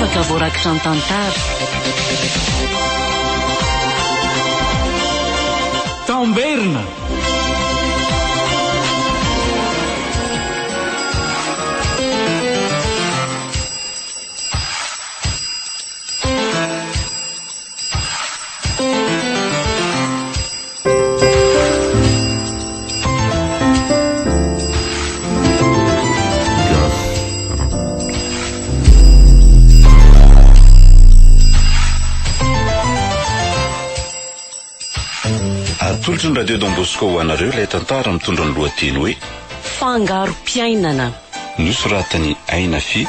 afaka voarakitra ny tantara. Tamberina. Tolotry ny radio Don Bosco ho anareo ilay tantara mitondra ny lohateny hoe fangarom-piainana. Nosoratany Aina Fy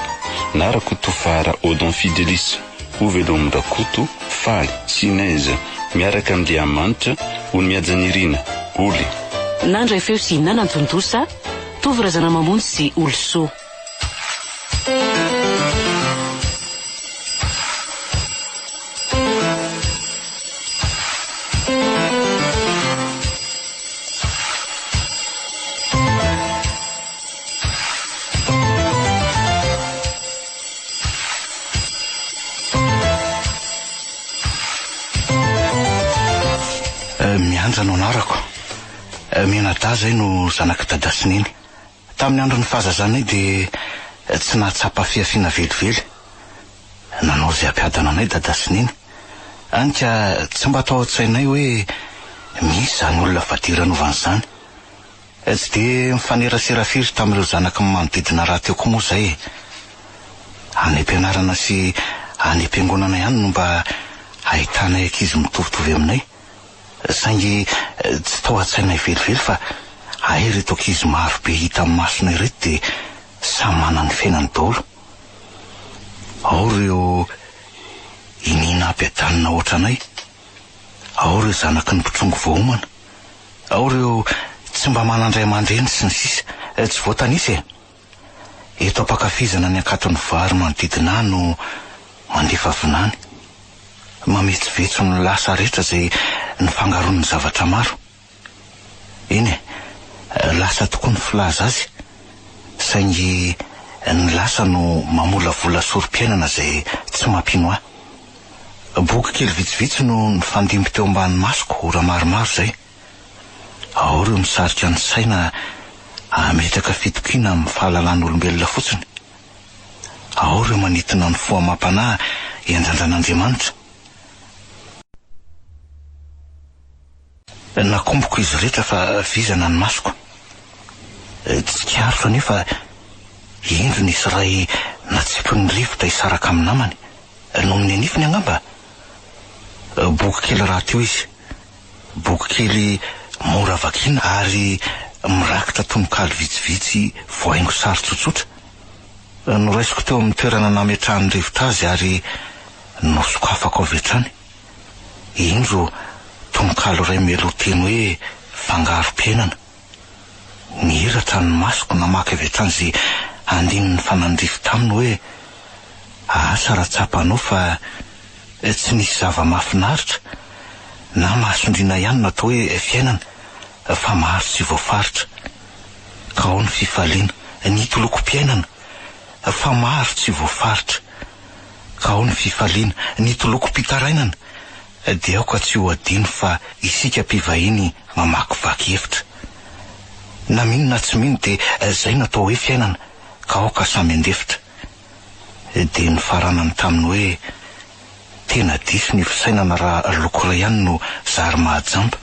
na Rakotofara Odon Fidelis Ovelomrakoto Faly Sinaiza miaraka amin'ny Diamanitra ho miajanirina Oly Nandray feo sy hinana Tondosa Tovirazana Mamonjy sy Olso. Mianjano anarako. Menada zay no zanaky dadasininy. Tamin'ny andro ny fahazazanay dia tsy nahatsapa fiafiana velively. Nanao zay ampiadana anay dadasininy. Anka tsy mba atao an-tsainay hoe misy zany olona fadiran'ovany zany. Tsy dia mifanerasera firy tamin'ireo zanaky manodidina raha teo koa moa zay. Any ampianarana sy any ampiangonana ihany no mba ahitanay ankizy mitovitovy aminay. Saingy tsy tao an-tsainay velively fa ahy reto ankizy maro be hita amin'ny masonay reto dia samy manana ny fiainany daholo. Ao ireo inina ampiadanina ohatranay, ao ireo zanaky ny mpitrongo voahomana, ao ireo tsy mba manandray aman-dreny sy ny sisa, tsy voatanisa e. Eto ampakafizana ny akaton'ny vary manodidina no mandefa vinany. Mametsovetso ny lasa rehetra zay ny fangaron'ny zavatra maro. Eny lasa tokoa ny filaza azy, saingy ny lasa no mamolavola sorom-piainana zay tsy mampino ahy. Boky kely vitsivitsy no nifandimby teo ambany masoko ora maromaro zay. Ao ireo misarika ny saina ametraka fitokiana amin'ny fahalalan'olombelona fotsiny. Ao ireo manitona ny foamam-panahy iandrandran'Andriamanitra. Nakomboko izy rehetra fa vizana ny masoko. Tsy kiarotra nefa indro nisy ray natsipo ny rivotra isaraka amin'ny namany no amin'ny anifiny angamba. Boky kely raha teo izy, boky kely mora vakiana ary mirakitra tononkalo vitsivitsy voahaingo sary tsotsotra. Noraisiko teo amin'ny toerana nametrahany rivotra azy ary nosokafako avy hatrany. Indro tononkalo ray melo teny hoe fangarom-piainana. Nihiratra ny masoko namaky avy hatrany zay andininy fanandrifo taminy hoe asa raha tsapanao fa tsy nisy zava-mahafinaritra na mahasondriana ihany natao hoe fiainana fa maro tsy voafaritra. Ka ao ny fifaliana ny toloko-piainana fa maro tsy voafaritra. Ka ao ny fifaliana ny toloko-pitarainana dia aoka tsy ho adino fa isika mpivahiny mamakivaky hevitra. Na mino na tsy mino dia zay natao hoe fiainana ka aoka samy andefitra. Dia ny faranany taminy hoe tena diso ny fisainana raha lokora ihany no zary mahajamba,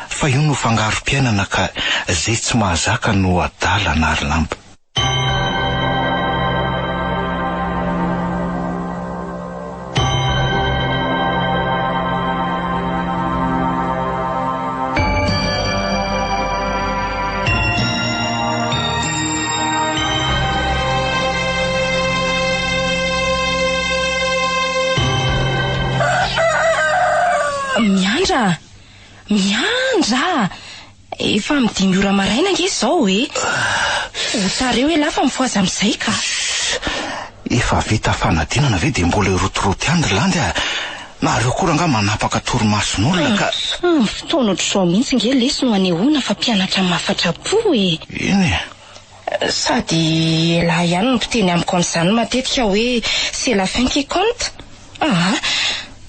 fa io no fangarom-piainana ka zay tsy mahazaka no adala na ary lamba. Miandra! Efa midimy ora maraina nge zao e. Otareo hoe lafa mifoaza amin'izay ka. Efa vita fanadinana ve dia mbola irotoroty andry landy a. Nareo koa nga manapaka torimason'olona ka. Fotoana ohatr'izao mihitsy nge lesy no anehoana fa mpianatra mafatra po e. Eny e. Sady laha ihany no mpiteny amiko an'izany matetika hoe c'est la fin qui compte.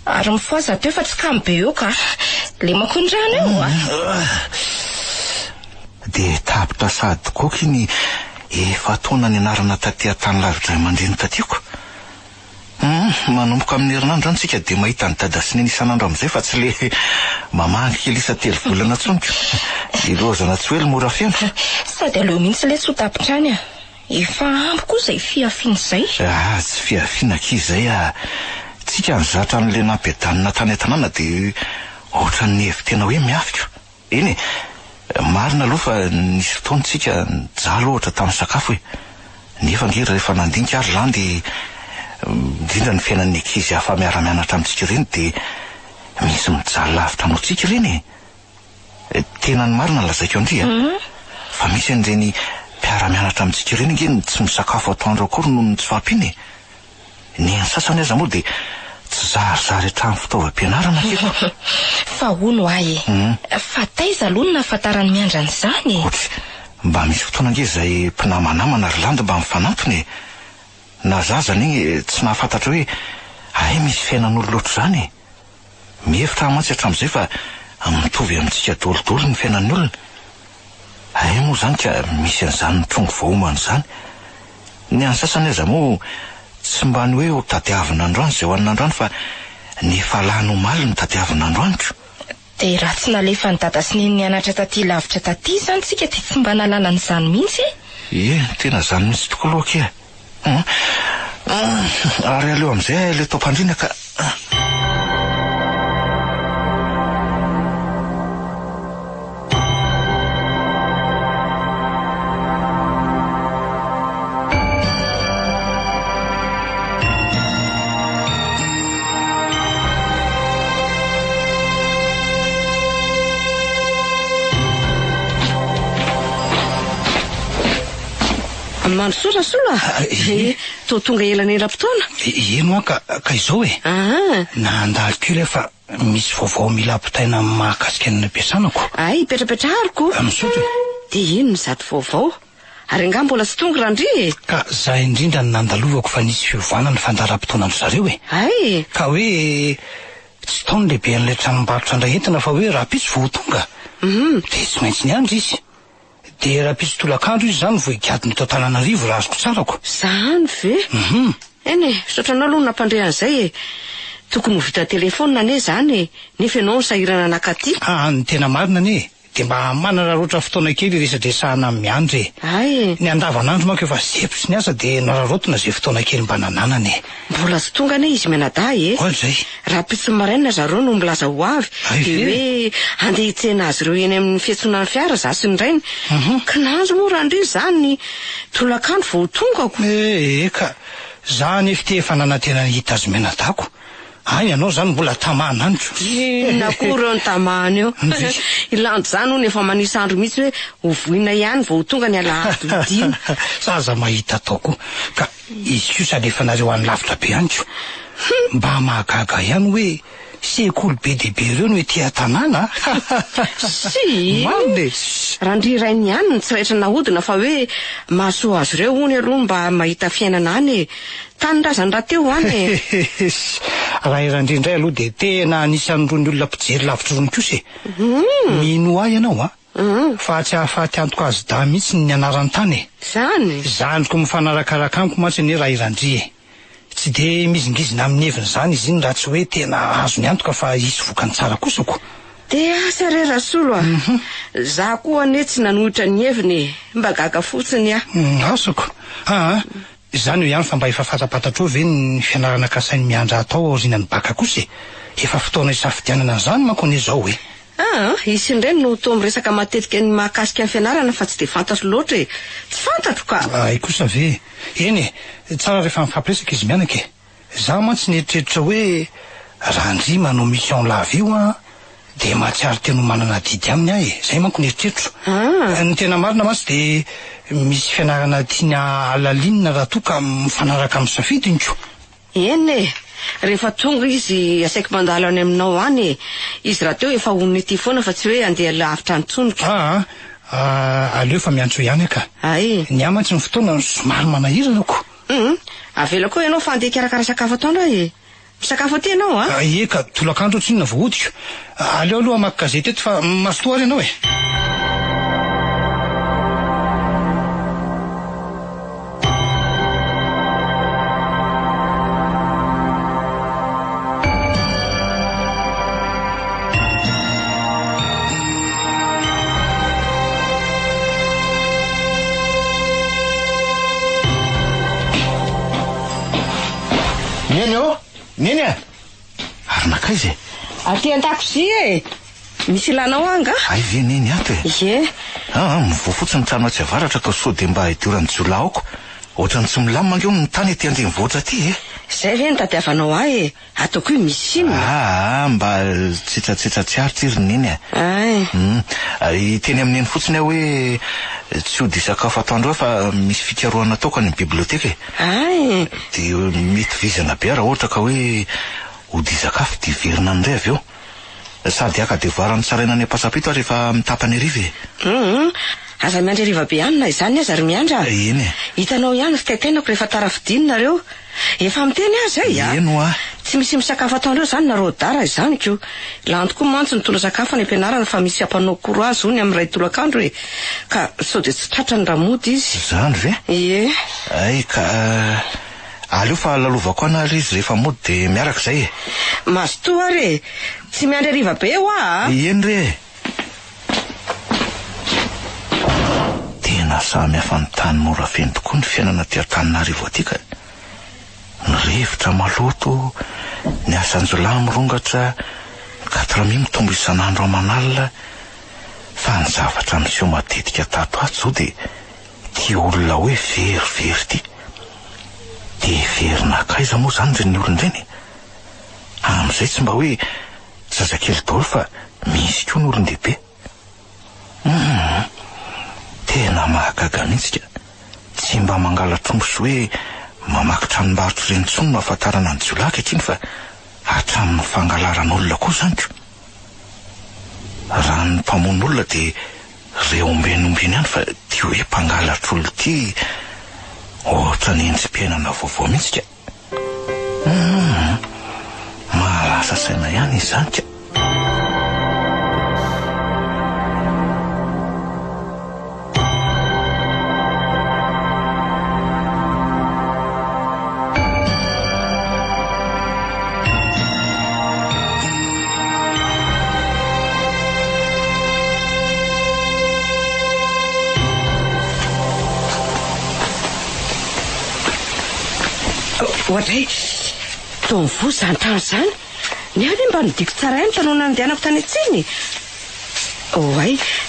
Ary mifoaza teo fa tsy kamo be eo ka le makondrana eo dia tapitra sady koky iny efa taona ny anarana taty tany lavitra mandreny tatiako. Manomboka amin'ny herinandro antsika dia mahita ny dadasiny isan'andro amin'izay fa tsy le mamangy kely isa 3 volana tsoniko. Irozana tsy hoe mora feno. Sady aleo mihitsy le tsy ho tapitrany efa ampy koa izay fiafiana izay. Tsy fiafiana k'izay tsika nizatra n'le nampiadanina tany an-tanàna dia ohatran'ny evi tena hoe miafika. Eny marina aloha fa nisy fotoantsika jalo ohatra tamin'ny sakafo nefa ngery rehefa nandinika ary zany dia indrindra ny fiainan'ny ankizy hafa miara-mianatra amintsika ireny dia misy mijaly lavitra anao-tsika ireny tena ny marina lazaiko andria fa misy an'ireny mpiara-mianatra amintsika ireny nge tsy misakafo atoandro akory noho ny tsy fampiny. Ny sasany aza moa dia tsy zarizary hatrany fitaovam-pianarana keko. Fa hono ahy fa taiza aloha no nahafantarany miandra an'izany. Mba misy fotoana nge izay mpinamanamana ary landy mba mifanampiny na zazany tsy nahafantatra hoe misy fiainan'olo loatra zany. Mihevitra mantsy hatramin'izay fa mitovy amintsika dolodolo ny fiainan'ny olona. Moa zany ka misy an'izany trongo vahoamany zany. Ny an'ny sasany aza moa tsy mba ny hoe ho tadiavin'androany izay ho an'androany fa ny falahany omaly ny tadiavin'androaniko. Dia raha tsy nalefa ny dada sy ny nianatra taty lavitra taty zany tsika dia tsy mba nalala n'izany mihitsy. Tena zany mihitsy tokoa loaka ary aleo amin'izay le taopandrina ka Sorasola to tonga elana eram-potoana. Ino ka izao nandalo kely fa misy vaovao mila ampitaina mahakasika ny ampiasanako. Petrapetrariko misotro. Dia ino ny zato vaovao ary angamba mbola tsy tonga randry. Ka za indrindra ny nandalovako fa nisy fiovana ny fandaram-potoana andro zareo ka hoe tsy taony lehibe an'ilay tranombarotra andray entina fa hoe raha pisy vao tonga dia tsy maintsy ny andro izy. Dia raha pisy tolakandro izy zany vao higadiny tao Tananarivo raha azoko tsarako. Zany ve? Eny sotranao aloha nampandre an'izay tokony ho vita telefona ane zany nefa ianao ny sahirana anakaty. Ny tena marina ane dia mba manana roatra fotoana kely resadresahana miandry. Ny andavanandro manko efa zepy sy ny asa dia nararotona izay fotoana kely mba nananany. Mbola tsy tonga ane izy mianadahy Zay. Raha pitsy maraina zareo no milaza ho avy dia hoe andeha hitsena azy ireo eny amin'ny fiantsonan'ny fiara za sy ny rainy. Kinanjo moa randry zany tolakandro vao tongako. Eka zany efa nanantena hita azy mianadako. Ianao zany mbola tamana andro. Nakory ny tamana eo. Ilanjo zany hono efa manisy andro mihitsy hoe hovoina ihany vao tonga ny alahady. Zaza mahita taoko ka izy kosa lefa nareo any lavitra be anyko mba mahagaga ihany hoe sekoly be dehibe ireo no ety tanàna. Randry rainy ihany ny tsiraitra nahodina fa hoe mahasoa azy ireo hony aloha mba mahita fiainana any tanindrazany raha teo any. Raha irandrindray aloha dia tena anisan'ny rony olona mpijery lavitra rony kosa mino ahy ianao fa tsy hahafaty antoka azy da mihitsy ny anarany tany. Zanyko mifanarakaraka amiko mantsy anie raha irandry tsy dia mizingizina amin'ny heviny zany izy iny raha tsy hoe tena azo ny antoka fa hisy vokany tsara kosako. Dia asa re rasolo za koa ane tsy nanohitra ny heviny mba gaga fotsiny asako izany ho ihany fa mba efa fatapatatra ve ny fianarana kasainy miandra atao aorinany baka kosa efa fotoana isafidianana zany manko ane zao isy indreny no to miresaka matetika ny mahakasika ny fianarana fa tsy dia fantatro loatra tsy fantatro ka. Kosa ve tsara rehefa mifampiresaka izy mianaka za mantsy nieritreritra hoe randry manao mission lava io dia mahatsiaro teno manana didy aminy ahy zay manko nieritreritra. Ny tena marina mantsy dia misy fianarana tiany alalinina raha toa ka mifanaraka amin'ny safidinko. Rehefa tonga izy asaiko mandalo any aminao any izy raha teo efa onony ety foana fa tsy hoe andeha lavitra antsoniko. Aleo fa miantso ihany ka. Ay. Ny amantsy ny fotoana somary manahirana avela koa ianao fa andeha karakara sakafo atoandro e. Misakafo aty ianao a? Eka, tolakandro tsinona voodiko. Aleo aloha maka gazety eto fa masotoary ianao e. Neny a? Ary nakaiza e? Aty an-dakozia e. Misy ilanao anga? Ay ve neny ato e? Ie. Mivoa fotsiny trano atsy avaratra ka sao de mba hidorany jolaoko. Ohatrany tsy milamina angeo ny tany ety andeny vohitra aty e. Zay ve ny tadiavanao ahy e. Ataoko io misy inona. Mba tsitratitra tsy ary tsiry neny a. Teny amin'eny fotsiny aho hoe tsy ho disakafo atoandro fa misy fikarohana ataoko any biblioteka e. Ay. De mety vizana be raha ohatra ka hoe ho disakafo de verina andray avy eo. Sady aka de voarany tsaraina any am-pasapito rehefa mitapany ariva e. Aza miandry ariva be ihany na izany aza ry miandra. Eny e. Hitanao ihany fitaitainako rehefa tarafidininareo. Efa miteny azy ay Eno a. Tsy misy misakafo atoandro zany na rodara izany ko. Lantoko mantsy nitondra sakafo any am-pianarana fa misy ampanao courage ony amin'ny ray tolakandro e. Ka sao de tsy tratrany ramody izy. Zany ve? Ie. Ay ka aleo fa lalovako anary izy rehefa mody de miaraka zay e. Mazotoa re. Tsy miandry ariva be ho a. Eny re. Tena samy hafa ny tany mora feno tokoa ny fiainana ty Antananarivo aty ka. Ny rivotra maloto, ny asanjolahy mirongatra, 4 mitombo isan'andro aman'alina. Fa ny zavatra miseho matetika tato ato zao de ty olona hoe verivery ty. De verina akaiza moa zany reny olon-dreny. Am'izay tsy mba hoe zazakely daholo fa misy koa ny olon-dehibe. Tena mahagaga mihitsy ka. Tsy mba mangala tromosy hoe mamaky tranombarotra ireny tsony no ahafantarana ny jolaka iny fa hatramin'ny fangalaran'olona koa zany ko. Raha ny mpamono olona de reo ombenombeny ihany fa ty hoe mpangalatra olo ty ohatra ny endrim-piainana vaovao mihitsy ka. Mahalasa saina ihany izany ka. Ohatray, toa mivoa zany trano zany. Ny any mba nidiko tsara ihany tanona andehanako tany atsiny.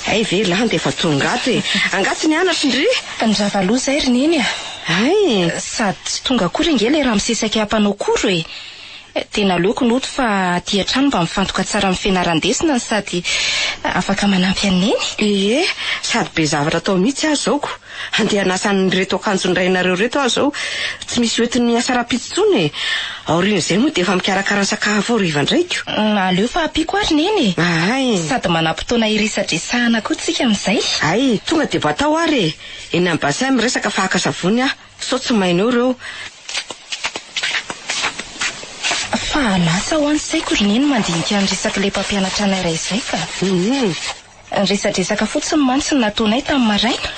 Ay ve lahy de efa tonga ato e. Angatsy ny anatra ndry. Ny ravaloha zay ry neny a. Ay. Sady tsy tonga akory ngely raha misesaka ampanao koro e. Tena leoko loto fa aty an-trano mba mifantoka tsara amin'ny fianaran-desina sady afaka manampy aneny. Ie, sady be zavatra atao mihitsy aho zaoko. Andeha nasan'ny reto akanjon-drainareo reto aho zao. Tsy misy oetin'ny asa rapitsitsony e. Aorian'izay moa de efa mikarakara sakafo riva ndraiko. Aleo fa apiko ary neny. Ay. Sady manam-potoana irisadresahana koa tsika amin'izay. Ay, tonga de batao ary e. Eny amin'ny bassin miresaka fahaka savony ah. Sao tsy maina eo reo. Fa lasa ho an'saiko ry neny mandinika ny resaka le mpampianatra anay izay ka. Resadresaka fotsiny mantsy ny nataonay tamin'ny maraina.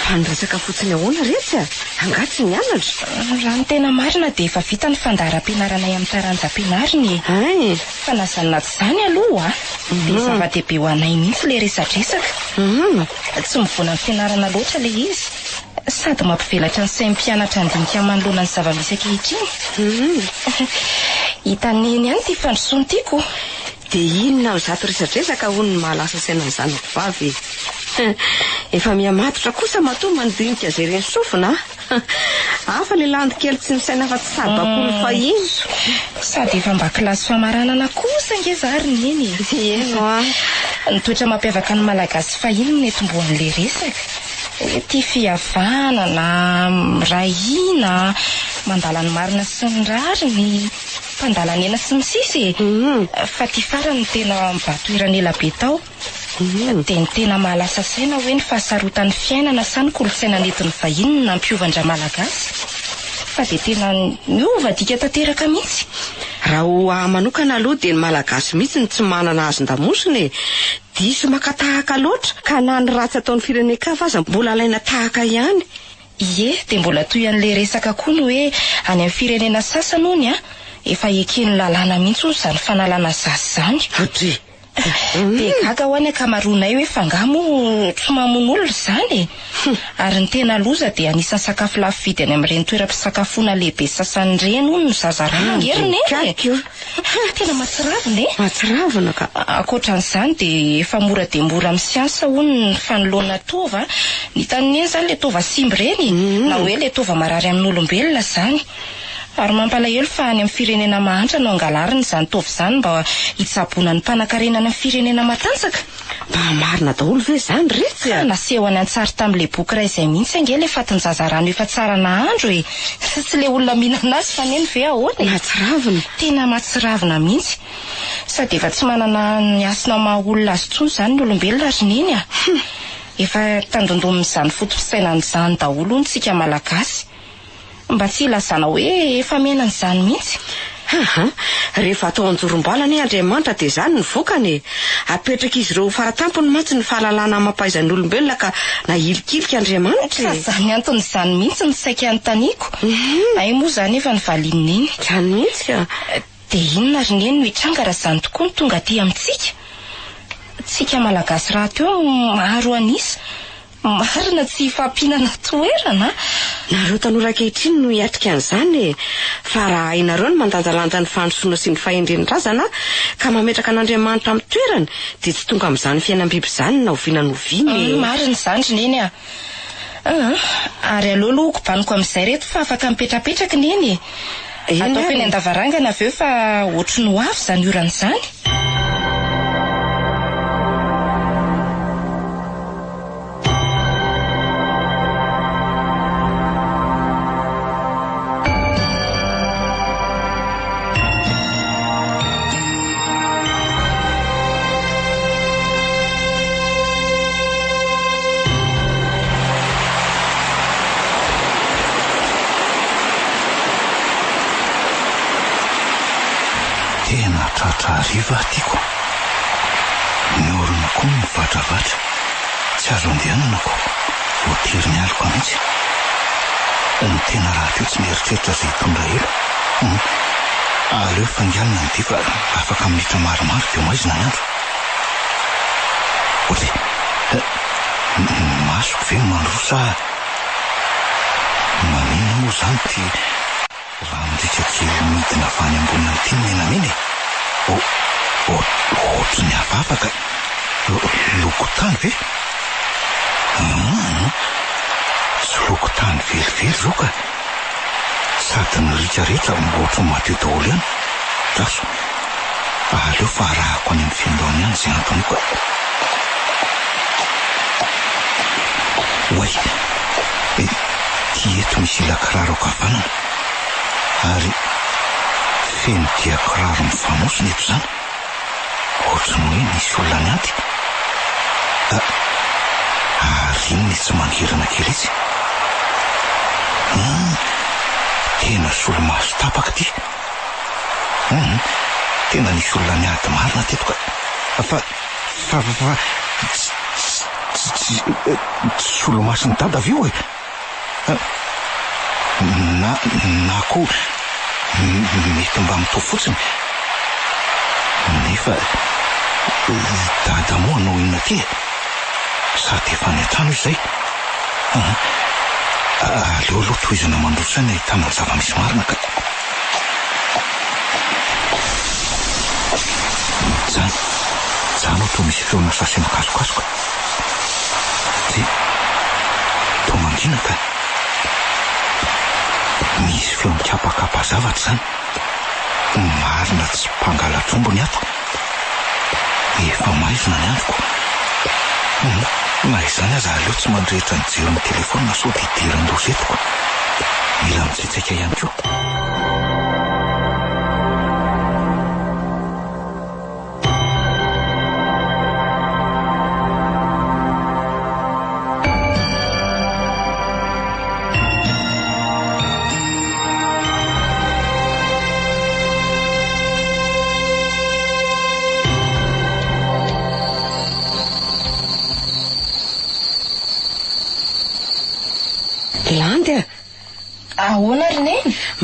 Fa niresaka fotsiny ahoana retsy a? Angatsy ny anatra. Raha ny tena marina de efa vita ny fandahram-pianaranay amin'ny taranja-pianariny. Ay. Fa nazanona tsy zany aloha de zava-dehibe ho anay mihitsy le resadresaka. Tsy mivona ny fianarana loatra le izy. Sady mampivelatra ny sain'ny mpianatra andinika manoloana ny zava-misy ankehitriny. Hitaneny ihany ty fandrosoany tiako. De inona zato resadresaka hono ny mahalasa saina ny zanako vavy. Efa mihamatotra kosa matoa mandinika zay reny sofina. Hafa le landy kely tsy misaina fa tsy sady bakolo fahiny. Sady efa mba kilasy famaranana kosa ngeza ary neny. Ny toetra mampiavaka ny malagasy fahiny no netomboan'le resaka. Ty fihavana na rahina, mandala ny marina sy ny rariny, mpandala ny ena sy ny sisy. Fa ty farany tena mibatoerana ela be tao. dia ny tena mahalasa saina hoe ny fahasarotan'ny fiainana sa ny kolontsaina nentin'ny vahiny nampiovandra malagasy fa dia tena miova dika tanteraka mihitsy. Raha ho manokana aloha dia ny malagasy mihitsy ny tsy manana azy ndamosiny diso makatahaka loatra ka na ny ratsy ataon'ny firenen-kafa aza mbola alaina tahaka ihany. Ie, dia mbola toy an'le resaka koa ny hoe any amin'ny firenena sasany hony efa ekeny lalàna mihitsy hoy izany fanalana zasy zany. Hatry. Dia gaga ho any akamaroanay hoe fangamo tsy mamono olona izany ary ny tena loza dia anisan'ny sakafo lafo vidy any amin'ireny toeram-pisakafoana lehibe sasany reny hono ny zazarana ngeriny tena matsiravina matsiravina ka. Ankoatran'izany dia efa mora dia mora amin'ny siansa hono ny fanoloana tova ny taniny eny izany le tova simby reny na hoe le tova marary amin'ny olombelona izany. Ary mampalahelo fa any amin'ny firenena mahantra no angalariny izany tovy izany mba hitsaboana ny mpanankarenana amin'ny firenena matanjaka. Mba marina daholo ve izany retsy naseho any an-tsary tamin'le boky iray izay mihitsy ange le fatin-jazarano efa tsara nahandro tsy le olona mihinana azy fa neny ve ahoana. Matsiravina. Tena matsiravina mihitsy sady efa tsy manana ny asina maha olona azy tsony izany ny olombelona ary neny efa tandondomin'izany fotom-pisainan'izany daholo ny tsika malagasy mba tsy ilazana hoe efa menana izany mihitsy. Rehefa atao anjorom-bala ny Andriamanitra dia izany ny vokany. Apetraka izy ireo faratampony mantsy ny fahalalana mampaizan'ny olombelona ka nahilikilika Andriamanitra. Izany antony izany mihitsy ny saika anontaniako. Ay moa izany efa ny valininy eny. Izany mihitsy dia inona ary neny no hitranga raha izany tokoa ny tonga aty amintsika. Tsika malagasy raha teo maro anisa marina tsy fampinana toerana. Nareo tanora ankehitriny no hiatrika an'izany fa raha hainareo ny mandanjalanja ny fandrosoana sy ny fahendren-drazana ka mametraka an'Andriamanitra amin'ny toerana dia tsy tonga amin'izany fiainam-biby izany na oviana noviny. Marina izany neny ary aleo aloha kobaniko amin'izay reto fa afaka mipetrapetraka neny atao feny an-davarangana aveo fa ohatry ny ho avy izany oran'izany. Riva tiako miorona koa ny vatravatra tsy azo andehanana ko voatery ny aliko mihitsy ny tena raha teo tsy mieritreritra izay hitondra elo aleo fangalina ny tika afaka minitra maromaro teo maizina ny andro ohatry masoko ve mandrosa manina moa izany ty raha midritra kely midina avany ambonina ny tiny menameny ohatry ny afafaka lokotany ve tsy lokotany velively zao ka sady ny rika rehetra ohatry ny mateo daholo ihany draso aleo fa arahako any amin'ny fiandohany ihany izay antoniko oay ty eto misy ilakiraro akavanana ary feno dia kiraro mifanosina eto izany ohatry ny hoe nisy olona ny anty ary iny tsy mangirana kely izy tena solomaso tapaka ty tena nisy olona ny ady marina teto ka fa tsy solomaso ny dada avy io na koa mety mba mitao fotsiny nefa dada moa no inona ty sady efa ny an-trano izay aleo aloha toizana mandrosana ahitana ny zava-misy marina ka zany ohatro misy feona sasy makasokasoka dia to mangina ka misy feo mikapakapa zavatra zany marina tsy mpangalatrombony ato efa maizina ny androko na izany aza aleo tsy mandrehitra ny jero ny telefona sao dia idiran-dozetiko mila mitsetsaika ihany koa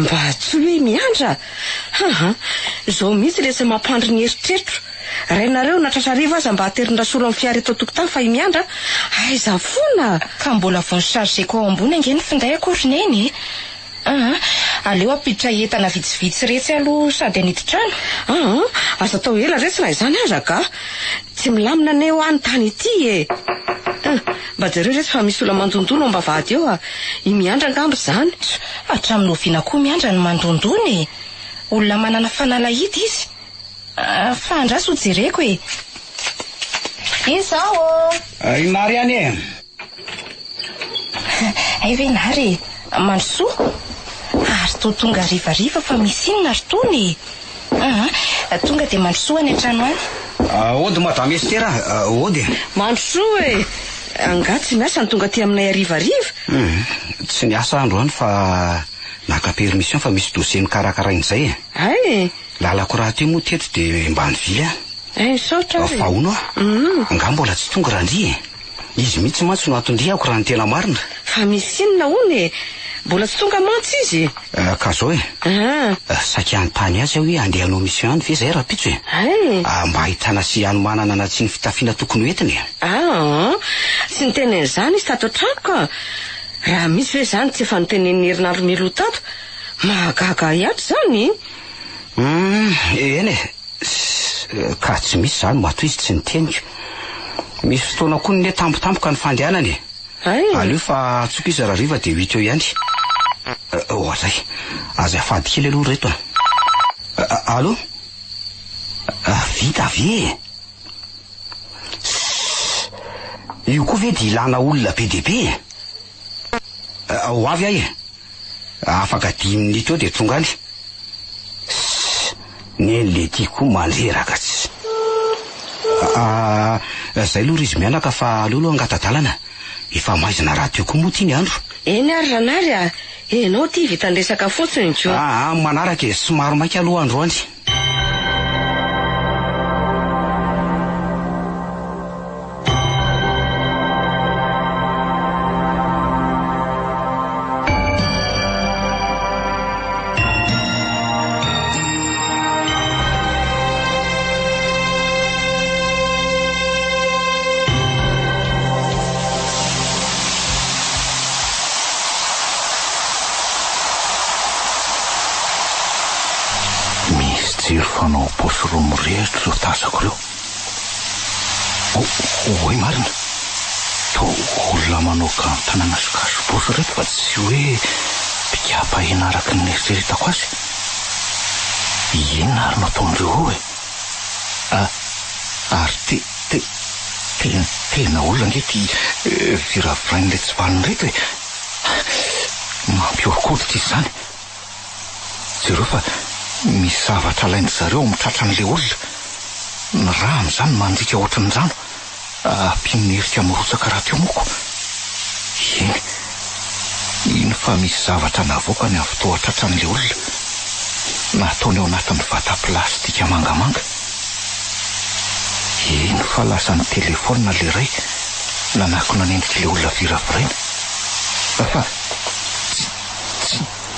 mba tsy hoe miandra. Zao mihitsy lesa mampandry ny eritreritro. Rainareo natrasariva aza mba haterin-drasolo amin'ny fiara eto tokotany fa miandra. Aiza foana. Ka mbola vao nisargeko ao ambony ange ny finday akorineny. Aleo apiditra entana vitsivitsy retsy aloha sady aniditrano. Aza atao ela retsy na izany aza ka. Tsy milamina ne ho any tany ity mba jareo retsy fa misy olona mandondona mba vady eo I miandra ngambo zany. Hatramin'ny oviana koa miandra ny mandondony. Olona manana fanalahidy izy. Fa andraso ho jereko e. Izao Inary any e. Ay venary mandrosoa. Ary to tonga rivariva fa misy inona ry tony. Tonga de mandrosoa any an-trano any. Ody madame Estera, ody. Mandrosoa e. Angatsy miasa ny tonga ty aminay arivariva. Tsy niasa androany fa naka permission fa misy dossier mikarakarain'izay e. Ay. Lalako raha ty moa teto de mba nivily Ay saotra. Fa ono nga mbola tsy tonga randri e. Izy mihitsy mantsy no atondriako raha ny tena marina. Fa misy inona hony mbola tsy tonga mantsy izy. Ka zao e. Saky antany azy hoe andeha hanao mission any ve zay raha pitso e. Ay. Mba ahitana sy anomanana na tsy ny fitafiana tokony hoentiny. Tsy niteneny zany izy tato an-trano ka. Raha misy hoe zany tsy efa nitenen'ny herinandro melo tato. Mahagaga ihatra zany. Eny e. Ka tsy misy zany matoa izy tsy niteniko. Misy fotoana koa ny tampotampoka ny fandehanany. Aleo fa tsoka izy raha riva de 8 eo ihany. Zay. Aza afady kely aloha reto. Allo? Vita ve? Io koa ve di ilana olona be dia be? Ho avy ahy e. Afaka 10 minutes eo de tonga any. Neny le tiako manjeraka tsy. Zay aloha izy mianaka fa alolo angatadalana. Efa maizina raha teo koa moa ty ny andro. Eny ary ranary enao ty vitandresaka fotsiny jo. Manaraka e somaro maika aloha androany. Jiro fanao posy roa mirehitra ro tazako reo. Oi marina. To olona manao tanana sokaso posy reto fa tsy hoe pikapa enaraky ny eritreretako azy. Inona ary nataondreo ao e? Ary tena olona nge ty viravirainy le tsy valiny reto e. Mampiorkoditra izy zany. Jereo fa misy zavatra lainy zareo mitratrany le olona. Ny raha am'izany mandrika ohatrany rano. Ampinerika mirotsaka raha teo moko. Iny fa misy zavatra navoakany avy tao atratrany le olona. Nataony ao anatin'ny vata plastika mangamanga. Iny fa lasa ny telefona le ray nanako nanendrika le olona viraviraina. Fa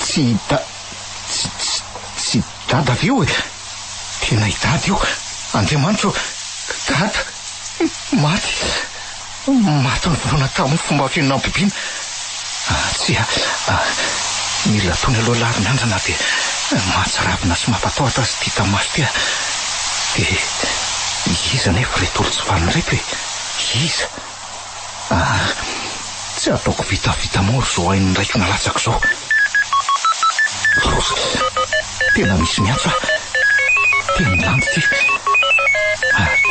tsy dada avy io e. Tena hidady io. Andriamanitro, dada maty ny vonona tamin'ny fomba fiainana bibiana. Mila tony aloha lariny andrana de mahatsiravina sy mampatahotra sy tia tamaso tia. De iza nefa reto olo tsy valiny reto e. Iza tsy ataoko vitavita moro zao hainy raiko nalatsako zao. Tena misy miantso tena landy ty.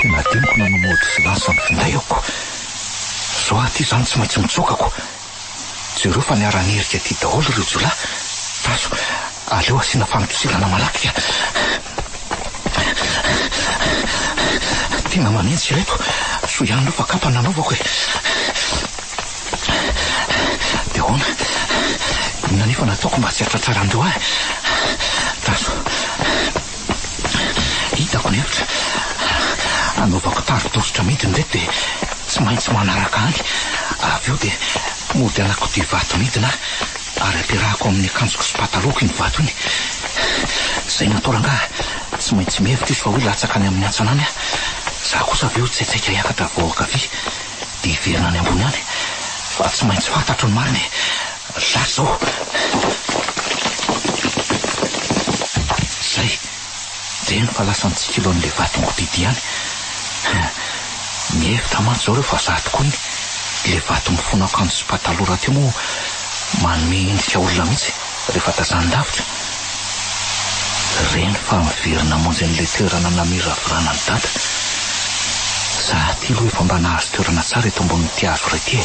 Tena diniko nanomody sy lasa ny finday aoko. Zao aty zany tsy maintsy mitsokako. Jereo fa niara-nerika ty daholo reo jola. Taso aleo asina fanotosilana malaky. Tena manentsy reto. So ihany lo fa kapa nanaovako e. De hoana inona nefa nataoko mba tsy hatratrarandreo ahy. Taso hitako nevitra anaovako tarodositra midiny reto de tsy maintsy manaraka any. Avy eo dia mody alako ty vato midina ary ampiarahako amin'ny akanjoko sy pataloko iny vato iny. Zay natoranga tsy maintsy mihevitra izy fa hoe latsaka any amin'ny antsanany a. Za kosa avy eo tsaitsaika hiakatra voakavy dia iverina any ambony any fa tsy maintsy fantatro ny mariny. Lasy zao. Zay reny fa lasa nitsikilo an'le vatongo didy any. Mihevitra mantsy zao reo fa za tokoa iny le vato mifono akanjo sy patalora teo moa manome endrika olona mihitsy rehefa tazan-davitra. Reny fa miverina monjy an'le toerana namiravorana ny dada. Za ty aloha efa mba nahazo toerana tsara eto ambonin'ity hazo rety.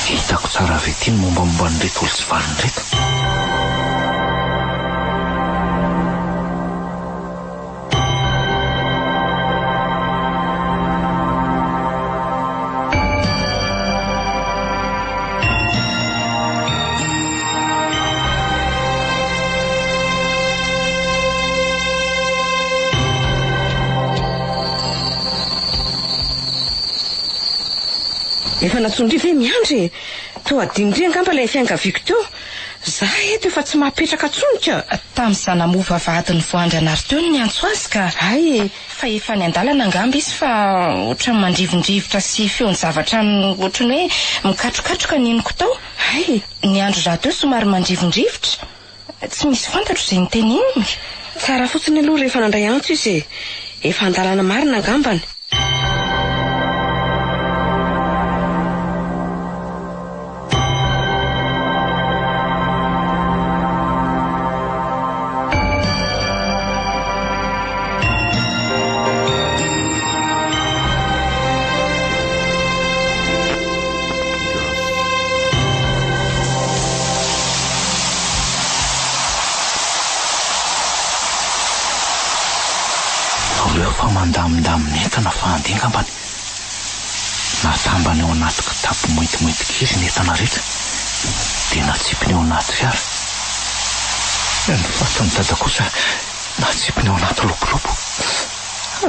Hitako tsara avy ety ny mombamomba nyreto olo tsy valiny reto. Efa natsondry ve miandry toa adinindry angamba ilay fiangaviako teo. Za eto efa tsy mahapetraka tsonika. Tamin'izany namova vadiny voandranary teo ny antso azy ka. Ay, fa efa ny andalana angamba izy fa ohatrany mandrivondrivotra sy feony zavatra ohatrany hoe mikatrokatroka ny eniko tao. Ay, ny andro raha teo somary mandrivondrivotra. Tsy misy fantatro izay niteneniny. Tsara fotsiny aloha rehefa nandray antso izy. Efa andalana marina angambany. Fa mandamindaminy entana fa handingambany natambany eo anaty kitapo mointimointy kely ny entana rehetra dia natsipiny eo anaty fiara. Ny fatony dada kosa natsipiny eo anaty lopolopo.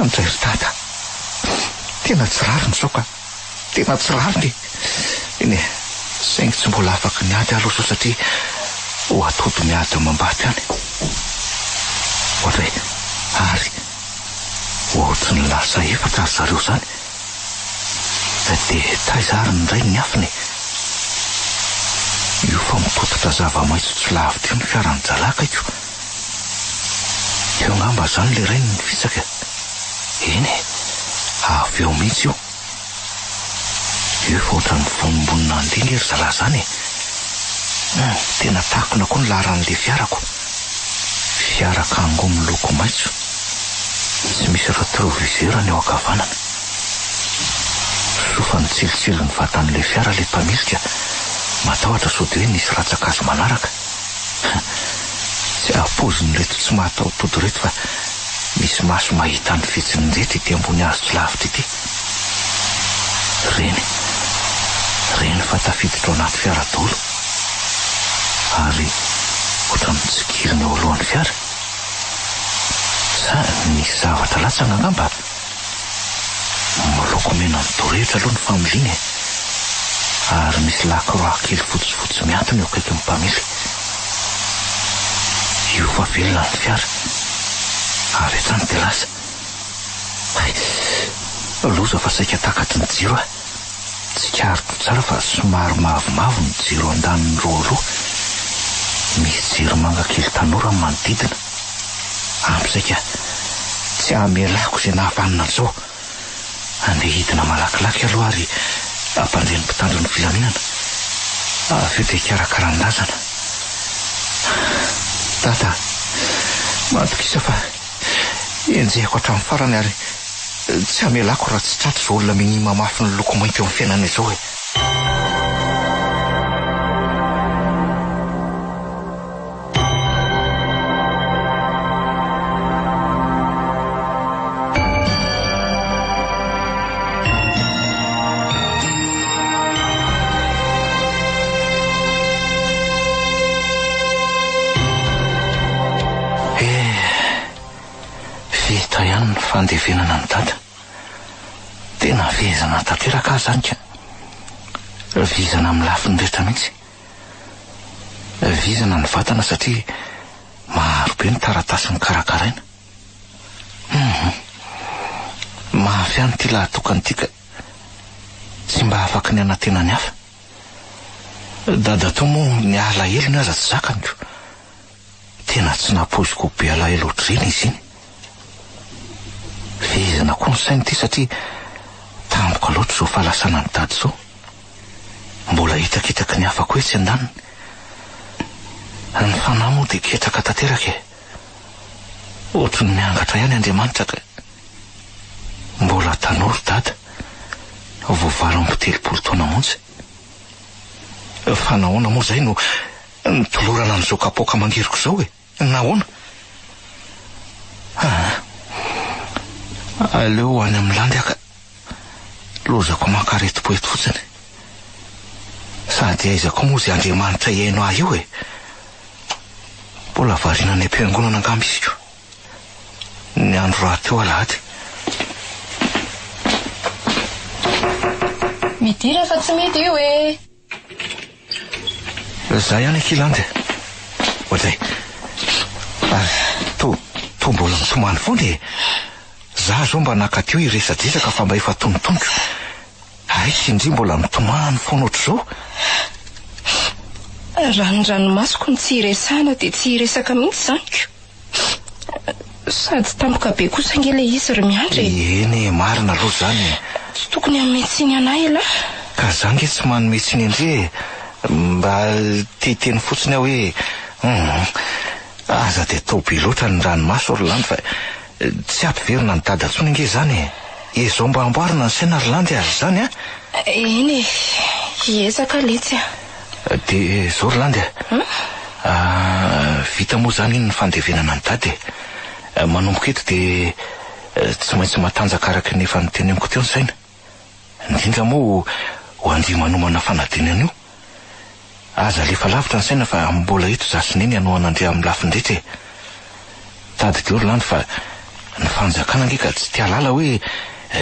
Andray ry dada, tena tsy rariny zao ka, tena tsy rariny. Iny saingy tsy mbola afaka niady aloha so satria ho atody miady mambaty any. Ohatray ary ohatry ny lasa efatra azy zareo zany. Dia taizary ny ray ny afiny. Io fa mitotatra zava-maitso tsy lavitra io ny fiarany jalaka io. Eo ngamba zany le ray ny fitsaka. Eny, avy eo mihitsy io. Io fa ohatra ny vonombonina andinga ery zala zany. Tena takona koa ny laharan'le fiarako. Fiara kango miloko maitso. Tsy misy rétroviseur eo ankavanana. Sofa ny tsilotsilo ny vatan'le fiara le mpamilika. Matahotra sao dia hoe nisy ratsakazo manaraka. Tsy ahapozin'ny reto tsy mahataotody reto fa misy maso mahita ny fetsiny rehetra ity ambony hazo tsy lavitra ity. Reny fa tafiditra ao anaty fiara daholo. Ary ohatrany tsikiriny eo alohan'ny fiara. Nisy zavatra latsana angamba. Miloko mena ny dorehitra aloha ny familiana. Ary misy lakroa kely fotsifotsy miantona eo akaiky ny mpamily. Io fa velona ny fiara. Avy hatrany dia lasa. Loza fa saika takatry ny jiro a. Tsy kariko tsara fa somary mavomavo ny jiro andaniny roa. Misy jiro manga kely tanora ny manodidina. Ampsaika tsy amelako izay nahafanina an'izao. Andeha hidina malakilaky aloha ary ampandre ny mpitandro ny filaminana. Avy eo dia hikarakarandazana. Dada, matokisa fa enjehako hatramin'ny farany ary tsy amelako raha tsy tratro izao olona minima mafy ny loko mainty eo amin'ny fiainana izao e. Fandevenana ny dada. Tena vezana tanteraka azy zany ka. Vizana amin'ny lafiny rehetra mihitsy. Vizana ny vatana satria maro be ny taratasy ny karakaraina. Mafy any ty lahatokany tika, tsy mba afaka ny anantena ny hafa. Dada to moa ny alahelo ny aza tsy zakanyko. Tena tsy napoziko be alahelo ohatr'ireny izy iny. Vezana koa ny sainy ty satria tampoka loatra zao fahalasana ny dady zao. Mbola hitakitaka ny hafa koa tsy andaniny. Ny fanahy moa dia ketraka tanteraka e. Ohatry ny miangatra ihany Andriamanitra ka. Mbola tanora dada, voavalo amby 30 taona montsy. Fa nahoana moa zay no nitolorana an'izao kapoaka mangiriko zao e. Nahoana? Aleo any amin'ny landy aka. Lozako makareti-poety fotsiny. Sady aizako moa zay Andriamanitra iaino ahy io e. Mbola variana ny am-piangonana angamba izy io. Ny andro raha teo alahady. Midira fa tsy mety io e. Zay ihany kilandy. Ohatr'izay. To mbola mitomany foana e. Za zao mba nakatio iresadresaka fa mba efa tonotoniko. Ay, sindry mbola mitomany foana ohatr'izao. Ranomasoko ny tsy iresana dia tsy iresaka mihitsy zaniko. Sady tampoka be kosa nge le izy ry miandry. Eny, marina aloha zany. Tsy tokony hametsiny anay la. Ka zange tsy manometsiny andre. Mba teteny fotsiny aho hoe aza dia tao be loatra ny ranomaso Orlandy fa tsy ampiverina ny dada ntsony nge zany. Izao mba amboarina ny saina Orlandy azy zany a. Eny, hiezaka letsy a. Dia zao Orlandy vita moa zany ny fandevenana ny dady. Manomboka eto dia tsy maintsy matanjaka araka ny efa niteneniko teo ny saina. Indrindra moa ho andia manomana fanadinana io. Aza lefa lavitra ny saina fa mbola eto za sy neny anoana andre amin'ny lafindretra e. Tady dia Orlandy fa ny fanjakana nge ka tsy tia lala hoe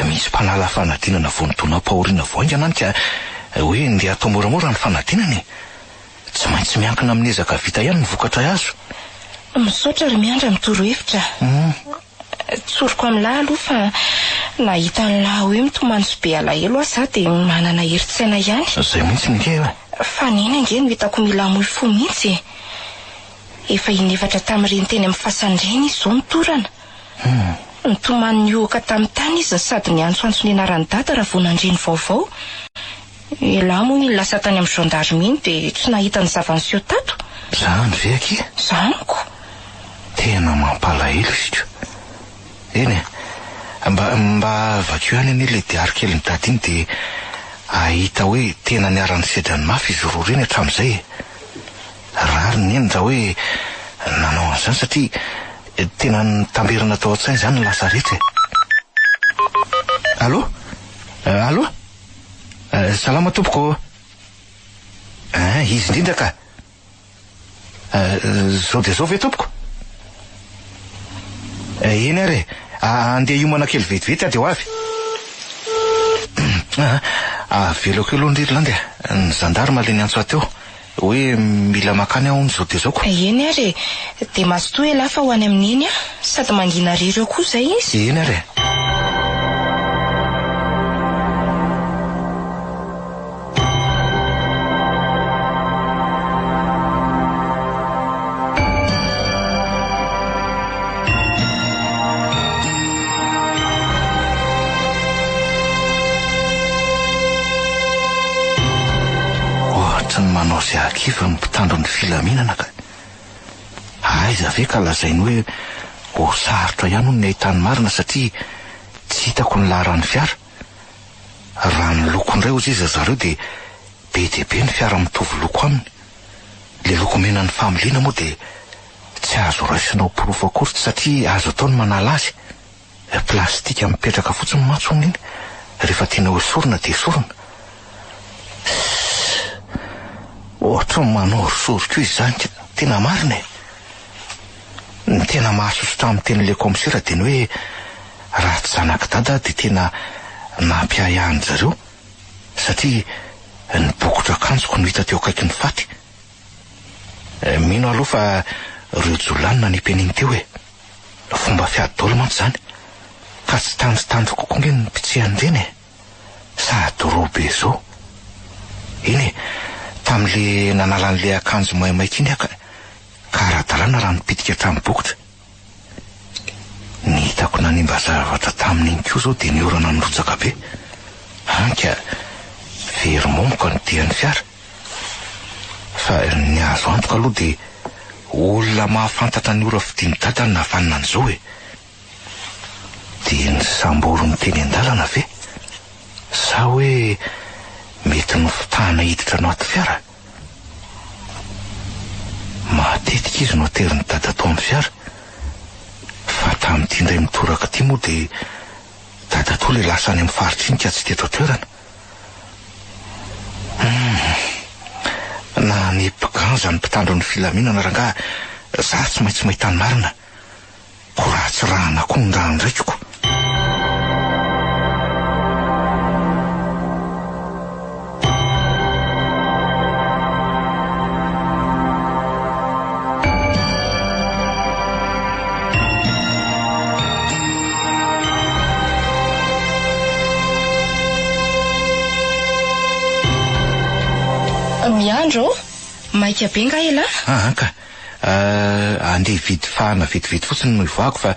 misy mpanala fanadinana vonitona pahoriana voaingana any ka hoe ndia atao moramora ny fanadinany. Tsy maintsy miankina amin'ny ezaka vita ihany ny vokatra azo. Misaotra ry miandra mitoro-hevitra. Tsoroko amin'lahy aloha fa nahita ny lahy hoe mitomany sy be alahelo aho za dia manana heritsaina ihany. Zay mihitsy nge fa neny ange no hitako mila amoy fo mihitsy. Efa inefatra tamin'ireny teny amin'ny fasandreny izy zao nitorana. Nitomany nioaka tamin'ny tany izy sady niantsoantso ny anaran'ny dada raha vao nandreny vaovao. Elahy moa ny lasa tany amin'ny gendarme iny dia tsy nahita ny zavaniseho tato. Zany ve aky? Zaniko. Tena mampalahelo izy. Eny mba vakio ihany anie le diary kely ny dady iny dia ahita hoe tena niarany sedrany mafy izy roa reny hatramin'izay. Rary ny eny raha hoe nanao an'izany satria tena nitamberana tao an-tsainy zany ny lasa rehetra. Allo? Allo? Salama tompoko. Izy indrindra ka. Zao dia zao ve tompoko? Eny ary andeha hiomana kely vetivety dia ho avy. Veloko aloha ny Irlandy ny zandarma le niantso ateo hoe mila makany aho zao dia zao ko. Eny ary dia mazotoa elahy fa ho any amin'ny eny sady mangina rereo koa zay izy. Eny ary. Manao zay akiva mpitandro ny filaminana ka. Aiza ve ka lazainy hoe ho sarotra ihany ho ny ahitany marina satria tsy hitako ny laharan'ny fiara. Raha ny lokondray ozy izy zareo dia be dia be ny fiara mitovy loko aminy. Le loko mena ny familiana moa dia tsy azo raisinao porofo akory satria azo atao ny manala azy. Plastika mipetraka fotsiny matsony iny. Rehefa tiana hoe sorona dia sorona. Ohatra manao soroko izy zany tena marina e. Ny tena mahasosotra amin'ny teny le komisera dia ny hoe raha tsy zanak dada dia tena nampiahahany zareo satria ny bokotra akanjoko no hita teo akaiky ny faty. Mino aloha fa reo jolanina ny peniny teo fomba fiady-daolo mantsy zany ka tsy tanjotandro kokoa nge ny pitsehany sady robe zao. Iny tam'le nanalan'le akanjo maimaiky iny ka ara-dalàna raha nipitika hatramin'ny bokotra. Ny hitako nanimba zavatra tamin'iny koa zao dia niorana ny rotsaka be. Anka very momoka ny dian'ny fiara. Fa ny azo antoka aloha dia olona mahafantatra ny ora fidiny dadany navanina an'izao dia ny samboro miteny an-dalana ve sa hoe mety no fitahana hiditra anaty fiara. Matetika izy no ateriny dada tao amin'ny fiara fa tamin'ity indray mitoraka ity moa dia dada toa le lasa any amin'ny faritra iny ka tsy teto toerana. Na ny mpiganja ny mpitandro ny filaminana rangaha za tsy maintsy mahita ny marina ko raha tsy rahana koa ny raha ndraikiko. Miandro maika be nga ela ka andeha vidy fahana vidividy fotsiny no ivoako fa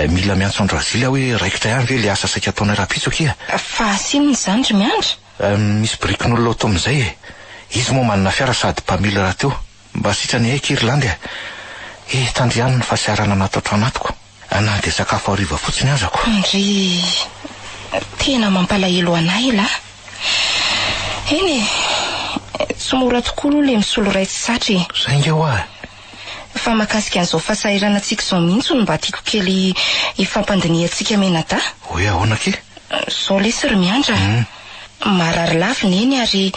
mila miantso andro azily aho hoe raikitra ihany ve le asa saika ataonay raha-pitsokia. fa asinony zany ry miandra. Misy birikin'olona ato amin'izay izy moa manana fiara sady mpamily raha teo mba sitrany haika Irlandy tandriany ny fasiarana natao anatiko na dia sakafo hariva fotsiny azako. Ry tena mampalahelo anay la eny tsy mora tokoa aloha le misolo raitsy satry zay nge hoa fa makasika an'izao fahasahiranantsika izao mihitsy no mba tiako kely ifampandiniantsika menada. hoe ahoana ke zao lesy ry miandra marary laviny eny ary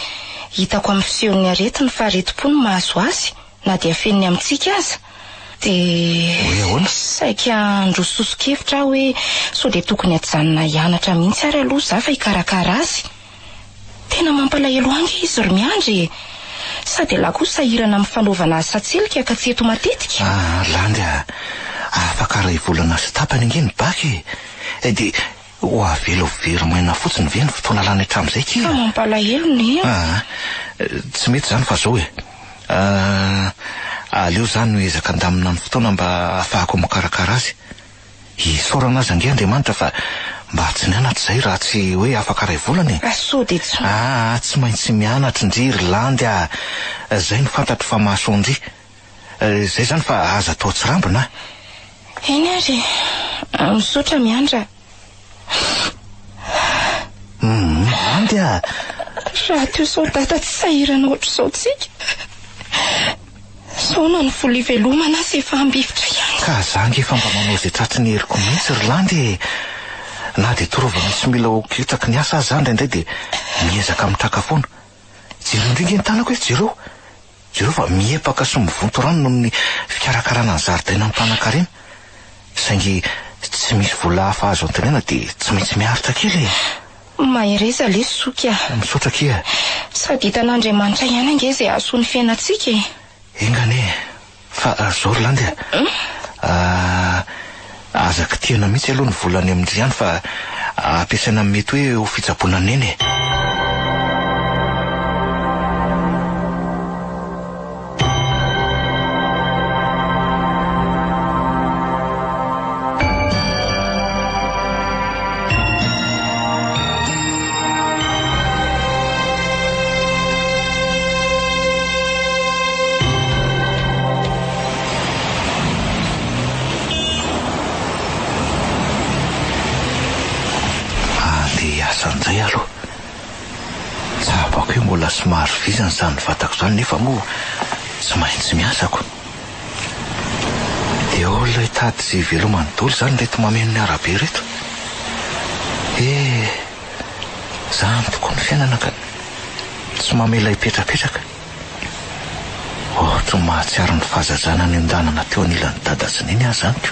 hitako amin'ny fisehon'ny aretiny fa aretim-po no mahazo azy na dia feniny amintsika aza dia hoe ahoana saika andro soso-kevitra hoe sao dia tokony ajanona hianatra mihitsy ary aloha za fa hikarakara azy. Tena mampalahelo ange izy ry miandry sady la kosa sahirana amin'ny fanaovana asa tselika ka tsy eto matetika. Landy afaka raha ivolana sy tapany nge ny baky dia ho avela very maina fotsiny ve ny fotoana lany hatramin'izay ki. Fa mampalahelo ny tsy mety zany fa zao aleo zany no ezaka andamina ny fotoana mba ahafahako makarakara azy. Isaorana azy ange Andriamanitra fa mba tsy nianatra zay raha tsy hoe afaka ray volany. Sao dia tsy maintsy mianatra indry Irlandy zay ny fantatro fa mahasoandry zay zany fa aza atao tsy rambona. Eny ary misaotra miandra. Irlandy raha teo sao data tsy sahirana ohatr'izao tsika sao na ny vola ivelomana azy efa ambivitra ihany. Ka zange efa mba manao zay tratriny heriko mihitsy Irlandy na dia torovana tsy mila okitsaky ny asa azy zany indray dia miezaka mitraka foana. Jereo indringy ny tanako hoe jereo fa miepaka sy mivonto rano noho ny fikarakarana ny zaridaina amin'ny mpanan-karena saingy tsy misy vola hafa azo antenena dia tsy maintsy miaritra kely. Mahereza le soka misaotra kia sady hitan'Andriamanitra ihany ange izay ahasoany fiainantsika. Engane fa zao Irlandy azaka tiana mihitsy aloha ny volany amindry ihany fa ampiasaina mety hoe ho fitsaboana neny. San'izay aloha tsabako hoe mbola somary vizany zany vatako zany nefa moa tsy maintsy miasako dia olona hitady sy velomany daholo zany reto mameno ny arabe reto. Zany tokony fiainana ka tsy mamela hipetrapetraka ohatra mahatsiaro ny fahazazana ny andanana teo anilan'ny dada sy neny azy zany ko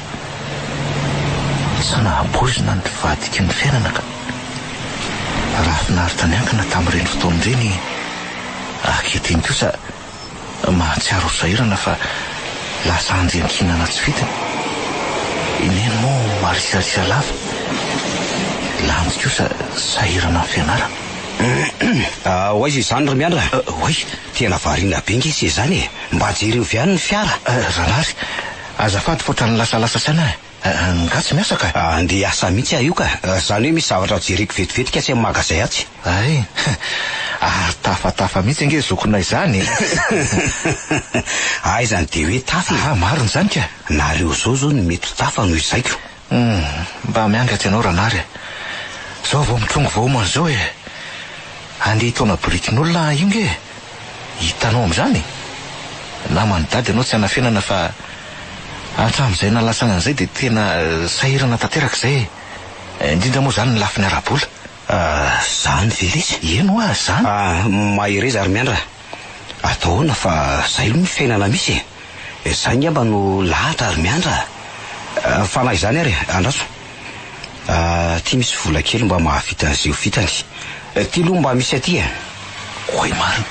tsy nahaboizina ny vadika ny fiainana ka raha finaritra ny ankana tamin'ireny fotoan'ireny anketiny kosa mahatsiaro sahirana fa lasa andriankinana tsy vitany. Ineny moa marisarisa lava lanjy kosa sahirana fianarana. Hoaiza izany Ramiandra? Hoay, tena variana be nge izany e, mba jery io viany ny fiara. Ranary, azafady fotrany lasalasa sana ngatsy miasa ka? Andeha asa mihitsy io ka, zany hoe misy zavatra jereko vetivety ka tsy amin'ny magazay atsy. Ay, ary tafatafa mihitsy nge zokonay zany. Aizany de hoe tafa. Mariny zany ka. Nareo zao ny mety tafa noho izaiko. Mba miangatsy ianao Ranary. Zao vao mitrongo vaomana zao e. Andeha taona birikin'olona io nge. Hitanao am'izany. Na manodady ianao tsy anafianana fa hatramin'izay nalasana an'izay de tena sahirana tanteraka izay. Indrindra moa zany ny lafiny ara-bola. Zany velisa. Eno zany. Mahireza Ramiandra. Ataona fa zay aloha ny fiainana misy e. Zay ngamba no lahatra Ramiandra. Fanahy izany ary andraso. Ty misy vola kely mba mahavita an'izay vitany. Ty aloha mba misy aty e. Hoy marina.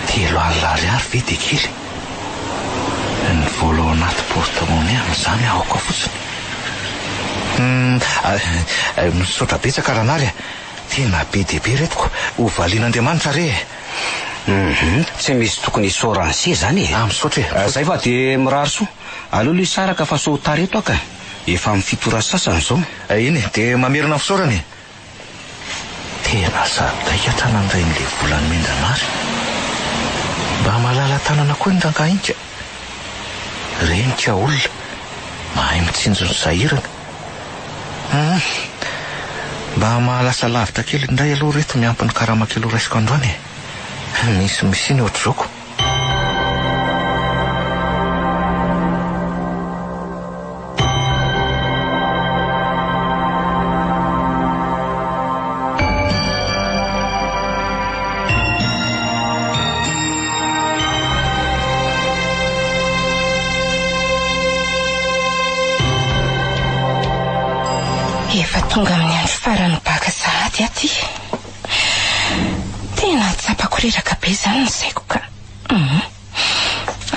3 alina ariary ve de kely. Ny vola ao anaty porte-monnaie amin'izany aoka fotsiny. Misaotra betsaka Ranary. Tena be de be retiko. Ho valian'Andriamanitra re. Tsy misy tokony isaoran'se zany e. Misaotra. Zay fa de mirary soa. Aleo le saraka fa so tareto aka. Efa amin'ny fitora sasany zao. Iny de mamerina fisaorany. Tena sadaika tanandray n'le volany Mendanary. Mba malala tanana koa ny rangahinka. Renika olona mahay mitsinjo ny sahirana. Mba mahalasa lavitra kely indray aloha reto miampy ny karama kely raisiko androany. Misy ny ohatr'izao. Efa tonga amin'ny andro farany baka sahady aty. Tena tsapako reraka be zany ny saiko ka.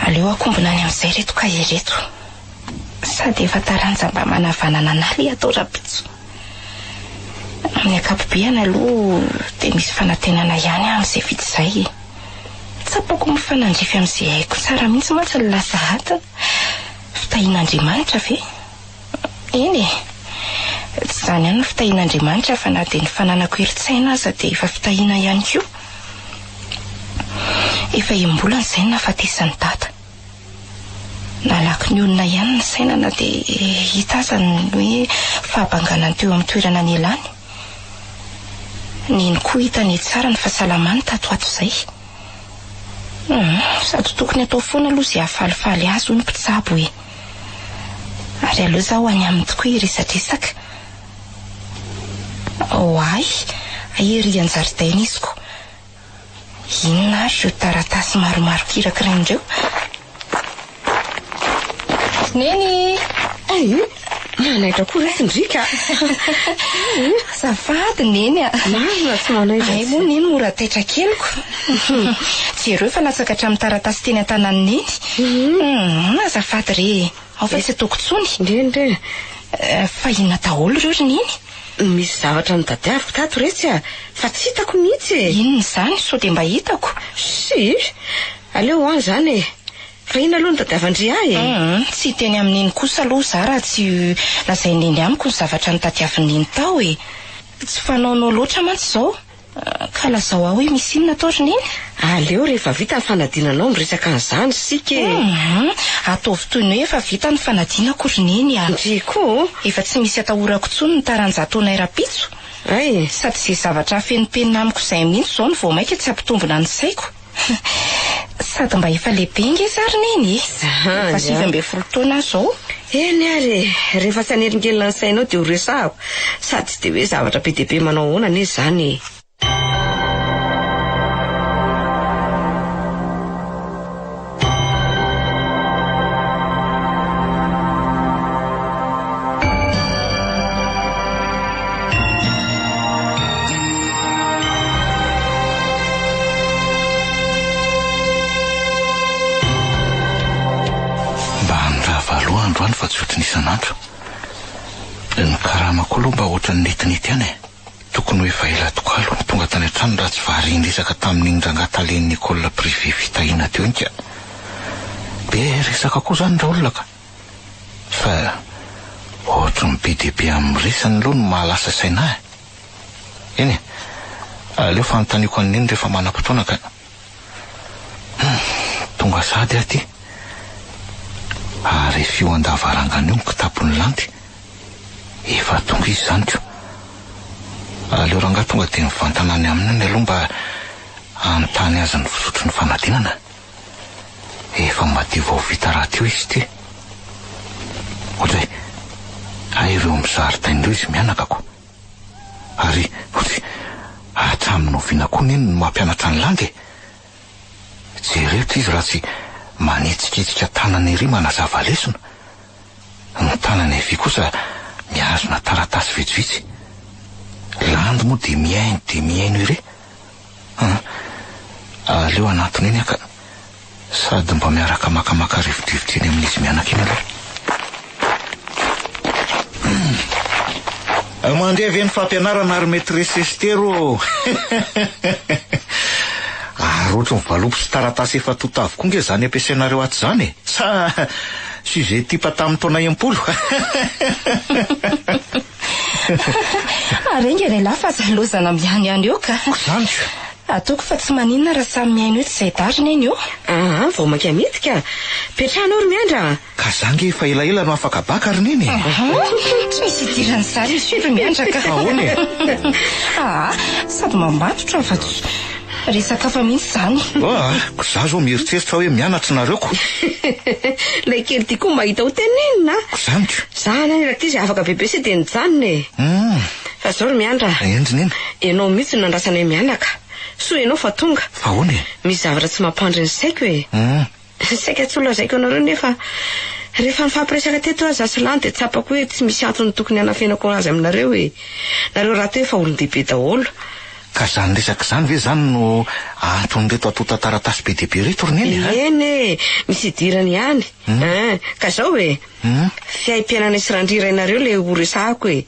Aleo akombona any amin'izay reto ka ireto. Sady efa taranja mba manavanana naly atao rapitso. Amin'ny akapobeany aloha de misy fanantenana ihany amin'izay vita izay. Tsapako mifanandrify amin'izay haiko tsara mihitsy mantsy ny lasa hata. Fitahian'Andriamanitra ve? Eny e. Tsy zany ihany ny fitahian'Andriamanitra fa na de ny fananako eritsaina aza de efa fitahiana ihany koa. Efa imbolana izay nahafatesany tata. Nalaky ny olona ihany ny saina na de hita aza ny hoe fahabanganany teo amin'ny toerana ny elany. Neny koa hitany tsara ny fahasalamany tato ato izay. Sady tokony atao foana aloha izay ahafalifaly azy ho ny mpitsabo e. Ary aleo zaho any aminy tokoa iresadresaka. Oay, ahery an-jaridaina iziko. Inona ary io taratasy maromaro kirakiraindreo? Neny! Manaitra koa resindrika. Zafady Neny a. Marina tsy manaitra. Ay moa Neny mora taitra keliko. Jereo fa latsaka hatramin'ny taratasy teny an-tanany Neny. Azafady re. Ao fa tsy ataoko tsony. Ndrendre. Fa inona daholo reo ry Neny? Misy zavatra ny tadiaviko tato retsy fa tsy hitako mihitsy e. Inona izany so de mba hitako? Si, aleo any zany e. Fa ina aloha ny tadiavandry ahy e. Tsy teny amin'iny kosa aloha za raha tsy lazay Neny amiko ny zavatra ny tadiavin'iny tao e. Tsy fanaonao loatra mantsy zao. Ka lazao aho hoe misy inona tao ry Neny? Aleo rehefa vita ny fanadinanao miresaka an'izany sika e. Ataovy toy ny hoe efa vita ny fanadinako ry Neny a. Ndriko efa tsy misy atahorako tsony ny taranjataonay rapitso. Ay, sady izay zavatra fenipenina amiko izay mihitsy zao ny vao maika tsy ampitombona ny saiko. Sady mba efa lehibe nge zary Neny e. Efa 20 taona zao. Eny ary rehefa tsy anelingelina ny sainao de ho resahako. Sady tsy de hoe zavatra be dia be manao ahoana anie zany e. androany fa tsy ohatry n'isan'andro. Ny karamako aloha mba ohatran'ny netinety ihany e. Tokony hoe faela tokoa aloha ny tonga tany an-trano raha tsy variany resaka tamin'iny rangataleny école privé fitahina teo inka. Be resaka koa zany ndra olona ka. Fa ohatry ny be dehibe amin'ny resany aloha no mahalasa saina e. Eny e, aleo fanontaniako an'iny rehefa manam-potoana ka. Tonga sady aty. Ary fio andavarangana io ny kitapony lanty. Efa tonga izy zany ko. Aleo ranga tonga dia mivantana any aminy aloha mba anontany azy ny fisotro ny fanadinana. Efa madio vao vita raha teo izy ty. Ohatra hoe aireo mizaridain'ireo izy mianakako. Ary ohatra hatramin'ny oviana koa neny no mampianatra ny langy. Jereo izy raha tsy manetsiketsika tanany ery manazava lesona. Ny tanany avy kosa miazona taratasy vitsivitsy. Landy moa dia miaino ery. Aleo anatony eny aka. Sady mba miaraka makamaka rivodrivotra eny amin'izy mianaka eny aloha. Mandevy ny fampianarana ary maîtresse Estero. Ary ohatry ny valopy sy taratasy efa tota avokoa nge zany ampiasainareo aty zany e. Sa sujet tipa tamin'ny taona 10. Arenga lehilahy fa zalozana miany ihany eo ka. Zany ataoko fa tsy maninona raha samy miaino eto izay darina eny eo. Vao maka midika. Petrahana ory miandra. ka zange efa elaela no afaka baka ary neny. Tsy misy idirany sary izy ry miandraka. Ahoana e? Sady mambatotra fa resaka fa mihitsy zany. Ko za zao mieritreritra hoe mianatra nareo ko. Lay kely ty koa mahita ho tenenina. Zany ko. Zana ny raha ty izay afaka bebe sy dia nijanona e. Fa zao ry miandra. Endriny eny. Enao mihitsy no nandrasana mianaka. So enao fa tonga. Fa ahoana e? Misy zavatra tsy mampandry ny saiko e. Saika tsy olazaiko anareo nefa rehefa nifampiresaka teto aza Aslan dia tsapako hoe tsy misy antony tokony hanafenako azy aminareo e. Nareo raha teo efa olon-dehibe daholo. Ka zany resaka zany ve zany no antony reto atota taratasy be dehibe reto ry neny? Eny misy idirany ihany. Ka zao e. Fiaim-pianana sy randrirainareo le horesahako e.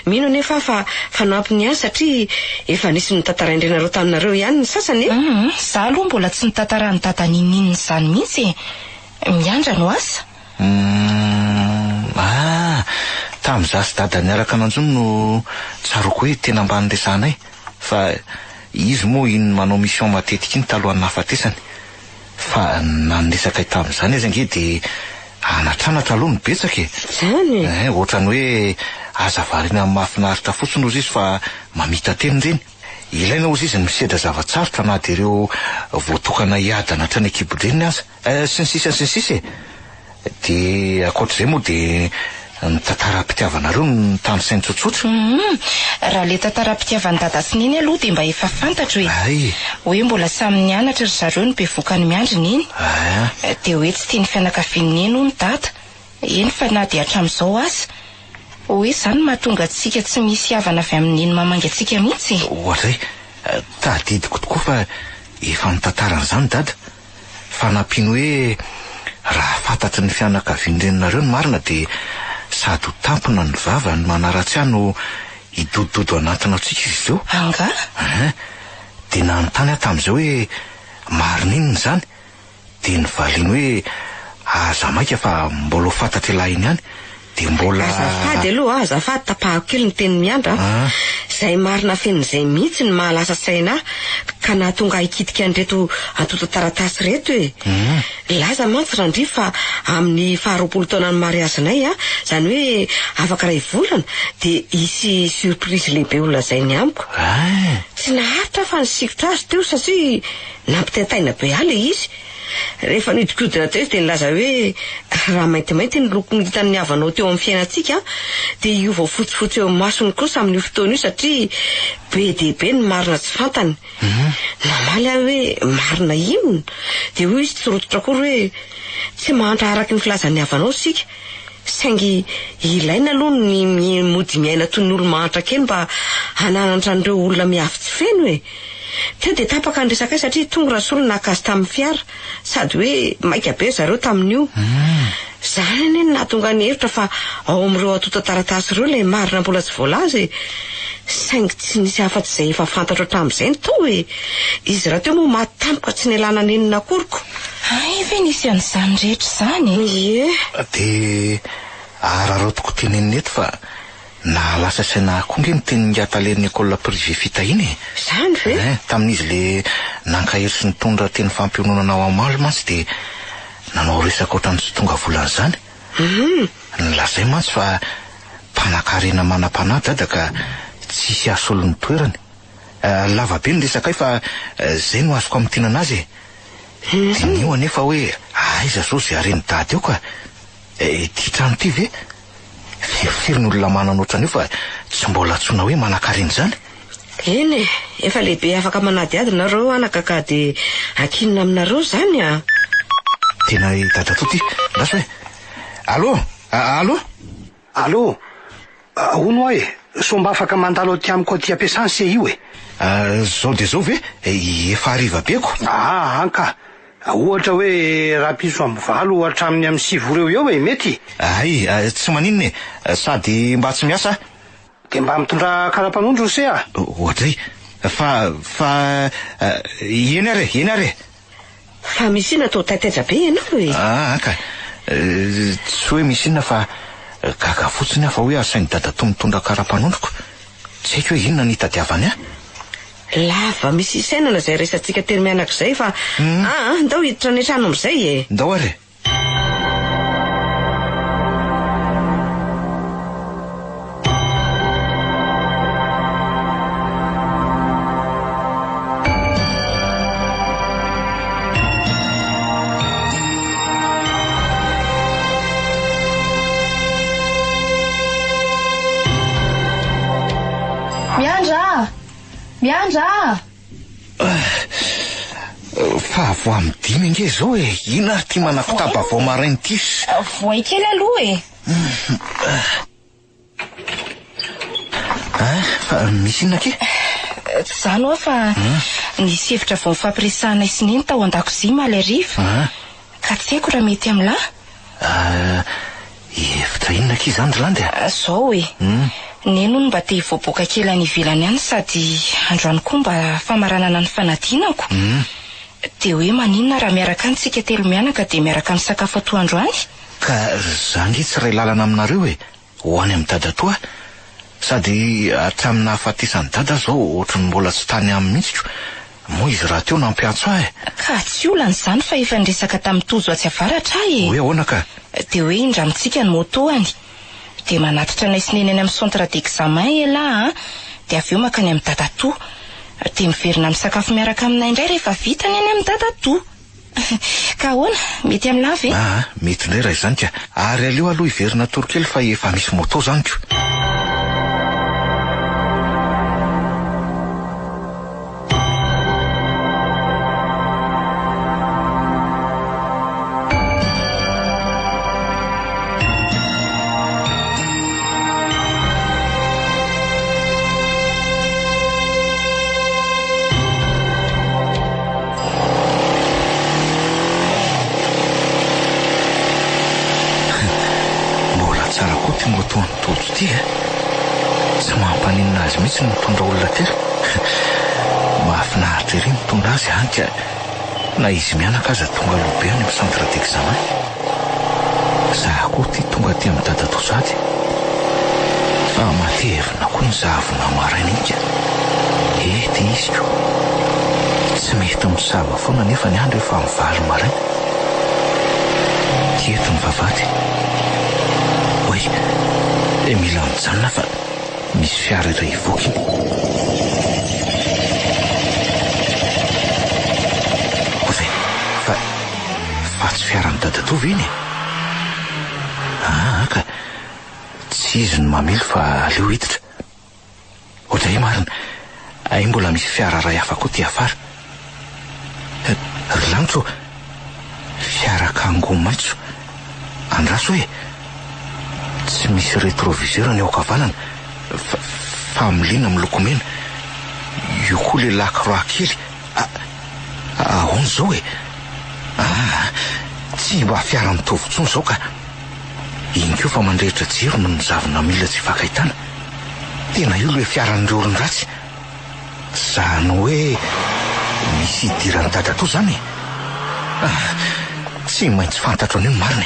Mino nefa fa fanampiny ihany satria efa nisy nitantaraindrenareo taminareo ihany ny sasany e. Za aloha mbola tsy nitantarany tatanin'ininy zany mihitsy miandra no asa. Tamin'izaho sy dada niaraka nanjony no tsaroko hoe tena mba niresahanay. Fa izy moa iny manao mission matetika iny talohan'ny nahafatesany. Fa nanesaka tamin'izany izy ange dia anatranatra aloha ny betsaka e. Zany? Ohatrany hoe aza variana mahafinaritra fotsiny ozy izy fa mamita teny reny. Ilaina ozy izy ny misedra zavatsarotra na dia ireo voatokana hiadana hatrany ekibodreniny aza. Sy ny sisa e. Dia akoatr'izay moa dia ny tantaram-pitiavanareo ny tany sainy tsotsotra. Raha le tantaram-pitiavan'ny dada sy neny aloha dia mba efa fantatro hoe mbola samy nianatra ry zareo ny bevoaka ny miandriny iny. Dia hoe tsy tiany fianakaviany eny hono ny dada. Eny fa na dia hatramin'izao aza hoe zany mahatonga antsika tsy misy havana avy amin'iny mamangy antsika mihitsy. Ohatra hoe tadidiko tokoa fa efa nitantaran'izany dada. Fa nampiany hoe raha fantatry ny fianakavian'irenareo ny marina dia sady ho tampona ny vava ny manaratsy ano hidododo anatina antsika izy zao. Anga? Dia nanontany aho tamin'izao hoe marina inony zany. Dia nyvaliany hoe aza maika fa mbola ho fantatry lahiny ihany. Dia mbola azafady aloha azafady tapahako kely ny teny miandra. Zay marina fen'izay mihitsy ny mahalasa saina ka nahatonga hikitika an'ireto atota taratasy reto e. Laza mantsy randry fa amin'ny 20 taonan'ny mariazinay zany hoe afaka ray volana dia hisy surprise lehibe olazainy amiko. Tsy naharitra fa nisikotra azy teo satria nampitentaina be ala izy. Rehefa nidikudina teo izy dia nilaza hoe raha maintimainty ny loko hitany havanao teo amin'ny fiainantsika dia io vao fotsifotsy eo amin'ny masony kosa amin'io fotoana io satria be dehibe ny marina tsy fantany. Namaly aho hoe marina inona dia hoy izy tsy rototra kory hoe tsy mahantra araky ny filazan'ny havanao sika saingy ilaina aloha ny mody miaina toy ny olo mahantra kely mba hananatra an'ireo olona miavy tsy feno e. Teo dia tapaka ny resaka satria tonga rasolona nakazy tamin'ny fiara sady hoe maika be zareo tamin'io. Zany anie nahatonga ny hevitra fa ao amin'ireo atota taratasy ireo ilay marina mbola tsy voalaza saingy tsy nisy afa-tsy izay efa fantatra hatramin'izay ny tao izy raha teo moa matampoka tsy nialana nenina akoriko. Ay ve nisy an'izany rehetra izany? Ie. Dia ararao toko tenenina eto fa na lasa saina konge ny teny ngatalenin'ny école privé fitahiny. Zany ve? Tamin'izy le nankahery sy nitondra teny fampiononana ao amaly mantsy dia nanao resaka ohatrany tsy tonga volana izany. Nylazay mantsy fa mpanakarena manam-panahy dada ka tsisy asolo ny toerany. Lava be ny resaka fa zay no azoko amintinana azy. Dia nio anefa hoe aiza zao zay areny dady eo ka ty trano ty ve ferifery ny olona manana ohatran'io fa tsy mbola tsona hoe manakarena izany. Eny efa lehibe afaka manadiady nareo anaka ka dia ankinina aminareo zany Tena dada to ty raso hoe allo Ono ahe somba afaka mandalo aty amiko aty ampiasany se io zao dia zao ve efa hariva beko. Anka ohatra hoe raha piso amby valo hatramin'ny amin'ny 6 reo eo mety. Ay tsy maninona sady mba tsy miasa Dia mba mitondra karapanondro se ohatray fa eny are fa misy ina tao taitaiza be ianao ka tsy hoe misy inona fa gaga fotsiny afa hoe asainy dada to mitondra karapanondroko tsy haiko hoe inona ny hitadiavany lava misy isainana izay resantsika teny mianak'izay fa ndao hiditra ny trano amin'izay ndao are. Miandra! Fa vo amin'ny 5 nge zao ina ary ty manakotaba vao marainy tis. Voay kely aloha Fa misy inona ke? Tsy zany hoa fa nisy hevitra vao mifampiresahana isineny tao an-dakozia maly hariva ka tsy haiko raha mety amin'lahy. Hevitra inona ke izany Rolandy? Zao neno no mba te hivoaboaka kely any ivelany any sady androany koa mba famaranana ny fanadinako. Dia hoe maninona raha miaraka antsika telo mianaka dia miaraka misakafo atoandro any. Ka zany tsy ray lalana aminareo ho any amin'ny dada toa sady hatramina hafatesany dada zao ohatrany mbola tsy tany amin'ny mihitsiko moa izy raha teo nampiantso ka tsy olana izany fa efa niresaka tamin'ny tojo atsy avaratra hoe ahoana ka? Dia hoe indramitsika ny moto any dia manatitra na isineny any amin'ny centre d'examen dia avy eo makany amin'ny dada to dia miverina misakafo miaraka aminay indray rehefa vita ny any amin'ny dada to. Ka ahoana mety amin'lahy ve? Mety indray raha izany ka ary aleo aloha hiverina torokely fa efa misy moto zany ko. Moto ny toto ty tsy mampaninina azy mihitsy ny mitondra olona telo. Mahafinaritra ery mitondra azy ka na izy mianaka aza tonga alobe any amin'ny centre d'examen. Zaho koa ty tonga ty amin'ny dada to sady fa matevina koa ny zavona maraina ika ety iziko tsy mety misava foana nefa ny andro efa mivary maraina. Tieto ny vavady mila mijanona fa misy fiara iray hivoaka iny. Ozay fa tsy fiarany dada to ve iny? Ka tsy izy ny mamely fa aleo hiditra. Ozay marina mbola misy fiara ray hafa koa ty afara. Ry lanitro fiara kango maitso andraso tsy misy rétroviseur ny okavanana fa milina miloko mena. Io koa le lakroa kely ahoana zao tsy mba fiara mitovy tsony zao ka iny keo fa mandrehitra jiro no nizavina mila tsy fakahitana. Tena io le fiaran'ireo olon-dratsy. Zany hoe misy idirany dada-to zany. Tsy maintsy fantatro an'io marina.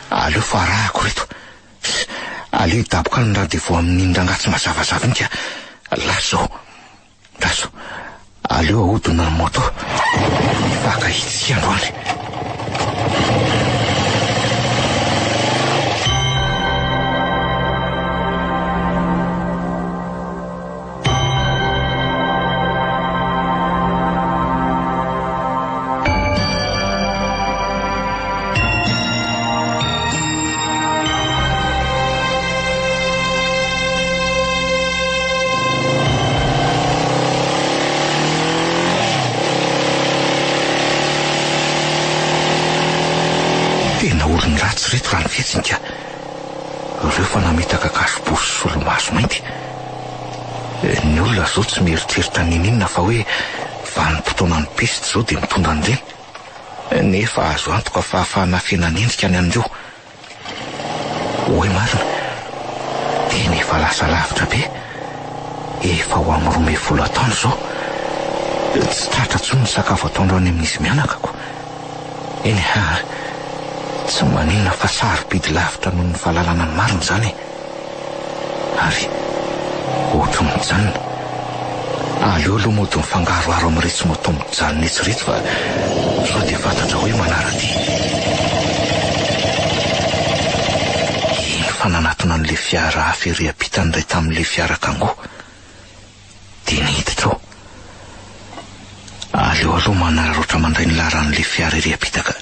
Aleo fa arahako reto. Aleo hidaboka ny raha dia vao amin'iny rangatsy mazavazava iny ka laso. Aleo ahodina ny moto. Fakahitsy androany. Tena olony ratsy reto raha ny fihetsinika. Ireo fa nametaka kasiposy solomaso mainty. Ny olona zao tsy mieritreritra ninina fa hoe vanim-potoana ny pesitra zao dia mitondra an'ireny. Nefa azo antoka fa ahafahana fiainan'endrika ny an'ireo. Hoe marina, tena efa lasa lavitra be. Efa ho amin'ny 12 taona zao. Tsy tratra tsony ny sakafo ataondro any amin'izy mianakako. Eny tsy maninona fa sarobidy lavitra noho ny fahalalana ny marina zany. Ary ohatra mijanona. Aleo aloha mody mifangaroaro amin'iretsy moto mijanona etsiretsy fa sao dia fantatra hoe manara-ty. Iny fa nanatona an'le fiara hafeream-pitany iray tamin'le fiara kango. Dia nihitatra ao. Aleo aloha manararoatra mandray ny laran'le fiara eream-pitaka.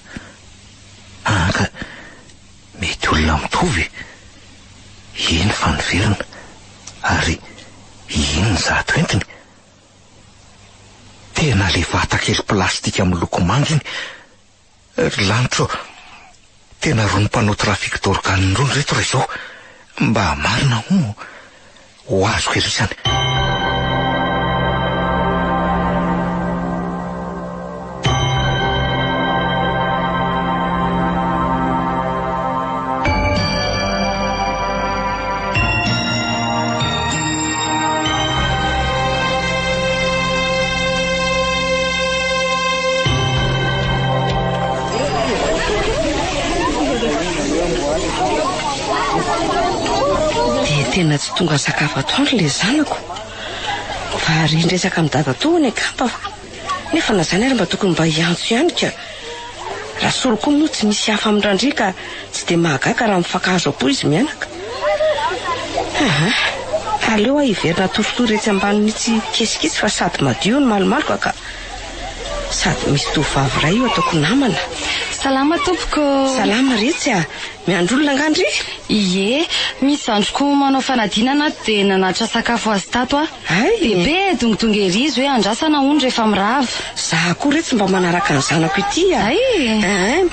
Ka mety olona mitovy. Iny fa niverina. Ary iny ny zato entiny. Tena le vata kely plastika amin'ny loko manga iny. Lanitro. Tena ro ny mpanao trafika dorganiny ro reto ray zao. Mba marina ho azo kerisany. Tena tsy tonga sakafo atoandro le zanako. Fa ry ndresaka amin'ny dada-to ny akapa fa nefa na zany ary mba tokony mba hiantso ihany ka. Raha soroko moa tsy misy hafa amin'randrika tsy dia mahagaga raha mifakahazo apo izy mianaka. Aleo hiverina toritory etsy ambany mitsy kesiketsy fa sady madio ny malomaloka ka sady misy tovavy iray io ataoko namana. Salama tompoko. Salama retsy miandrolona angandry. Ie, misy androko manao fanadinana dia nanatra sakafo azy tato bebe dongidonga erizy hoe andrasana ondry efa mirava. Zaho koa retsy mba manaraka ny zanako ity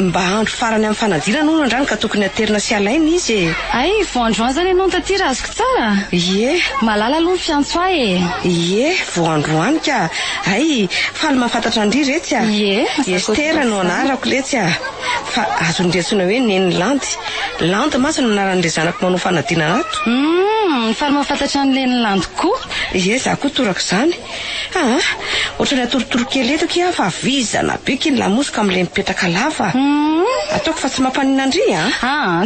mba andro farany amin'ny fanadinana ono andrany ka tokony aterina sy alaina izy. Vao andro any zany ianao taty raha azoko tsara. Ie, malala aloha ny fiantso Ie, vao andro any ka. Faly mahafantatra andry retsy Ie, Estera no anarako retsy fa azo ndresona hoe neny landy masy no anaran'le zanako manao fanadinana ato. Faly mahafantatra an'le ny landy koa. Ie, zaho koa torako zany. Ohatrany atorotoro kely eto kia fa vizana be kiny lamosoka amin'le mipetraka lava. Ataoko fa tsy mampanina andry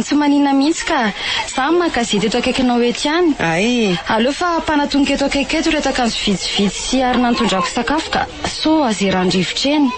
tsy manina mihitsy ka za makazety eto akaikinao ety any. Aleo fa mpanatongoka eto akaiky eto reto akanjo vitsivitsy sy ary nantondrako sakafo ka so azeran-drivotra eny.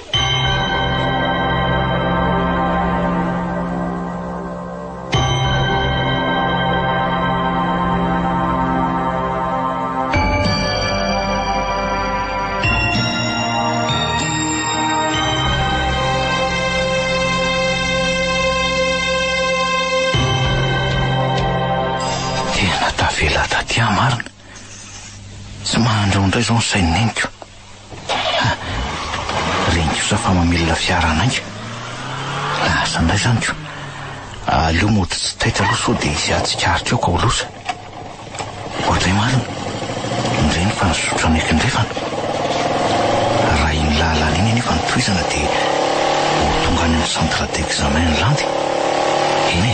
Marina tsy mahandro indray zao ny sain'neniko. Reniko sa fa mamelona fiara anainga lasa indray zany ko. Aleo mody tsy taitra aloha sao dia izy atsikaritra eo ka ho losa. Ohatray marina indreny fa nisotra ny ekindrefana. Raha iny lalana iny nefa nitoizana dia ho tonga any amin'ny centre d'examen ny landy. Eny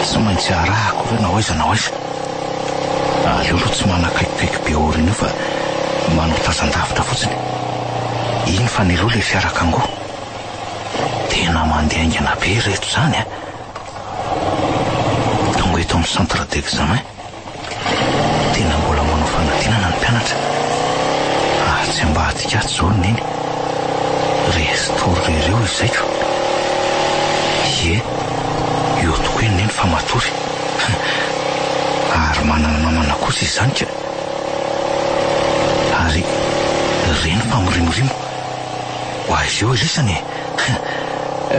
Tsy maintsy arahako hoe na hoaiza na hoaiza. Aleo aloha tsy manakaikikaiky be orina io fa manao tazan-davitra fotsiny. Iny fa ny aloha le fiarakangoa tena mandeha aingana be reto zany a. Tonga eto amin'ny centre d'examen tena mbola manao fanadinana ny mpianatra. Tsy ambadika aty zao neny restory ireo izaiko. Ie, io tokoa neny fa matory. Ary manana namana kosa izany ka. Ary reny fa mirimorimo. Ho azy eo ilisany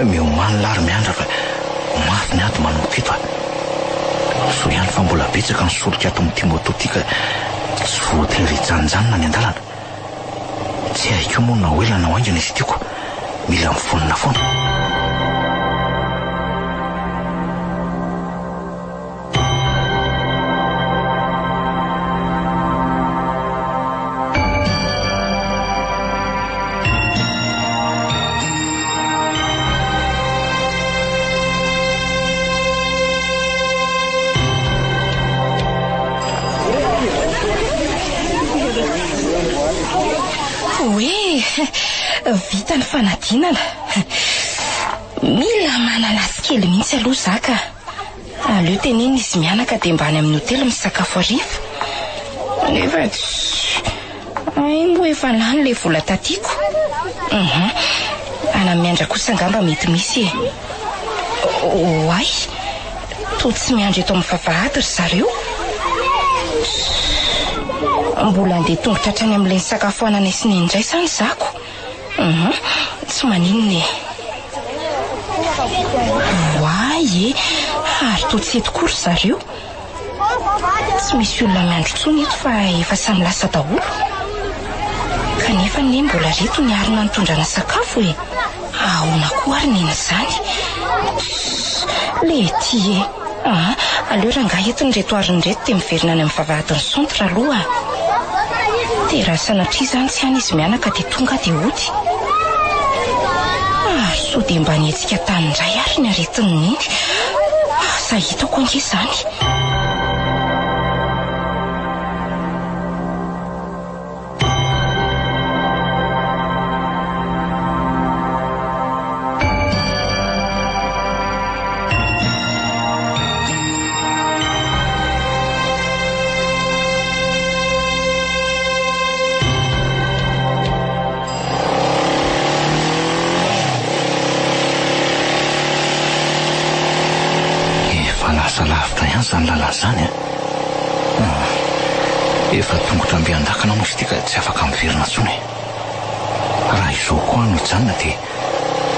miomany lary miandra fa mafy ny ady manao teto a. So ihany fa mbola betsaka ny solika ato amin'ny Timoto tika tsy voatery hijanjanona ny andalana. Tsy haiko moa na hoelana ho aingana izy tiako. Mila mifonina foana. Vita ny fanadinana. Mila manana kely mihitsy aloha zaka. Aleo teneny izy mianaka dia mbany amin'ny hotely misakafo hariva. Nefa ay mbo efa lany le vola tatiako. Ana miandra kosa angamba mety misy. Oay, to tsy miandra eto amin'ny vavahady ry zareo. Mbola andeha tongotra hatrany amin'ilay nisakafoanana isiny indray sany zako. Tsy maninona e. Oay ary to tsy eto kory zareo. Tsy misy olona miandro tsony eto fa efa samy lasa daholo. Kanefa ne mbola reto ny arina nitondrana sakafo e. Ahoana koa ary neny izany. Le ty e. Aleo rangahy eto ny reto ariny reto dia miverina any amin'ny vavahadin'ny centre aloha. Dia raha sanatria izany tsy hany izy mianaka dia tonga dia ody. So dia mba nietsika tany indray ary ny aretiny neny. Asa hitako ange izany. Lavitra ihany zany lalana zany efa tongotra ambeandakana moa izy tika tsy afaka miverina tsony. Raha izao koa no hijanona dia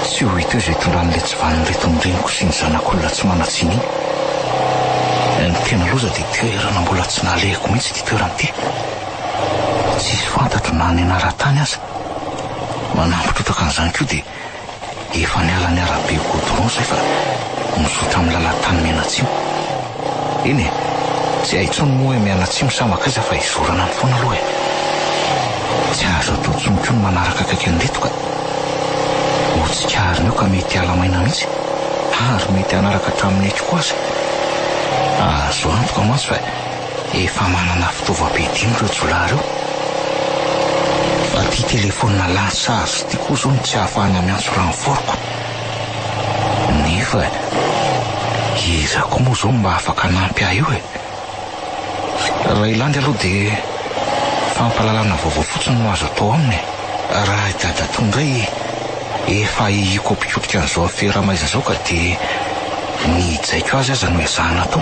tsy ho hita eo izay tondran'ilay tsy vanin'reto ny reniko sy ny zanak'olona tsy manatsiny iny. Ny tena loza dia toerana mbola tsy nalehiko mihitsy ty toerana ty. Tsisy fantatro na ny anara-tany aza. Manampitrotraka an'izany koa dia efa niala ny arabe goudron zay fa mizotra amin'ny lalan-tany mianatsimo. Iny e, tsy haitsony moa hoe mianatsimo samakaiza fa izorana ny foana aloha e. Tsy azo atao tsonokony manaraka akaiky an'reto ka otsikariny eo ka mety alamaina mihitsy ary mety anaraka hatramin'ny eky koa aza. Azo antoka mantsy fa efa manana fitaova-be dimy ireo jolary eo. Fa ty telefona lasa azy ty koa zao no tsy ahafahana miantso raha miforoko. Nefa iza koa moa zao mba afaka nampy ahy io e. Raha ilandy aloha dia fampalalana vaovao fotsiny no azo atao aminy. Raha dadato indray efa hikopikotrika an'izao aferamaiza zao ka dia nijaiko azy aza no ezahana atao.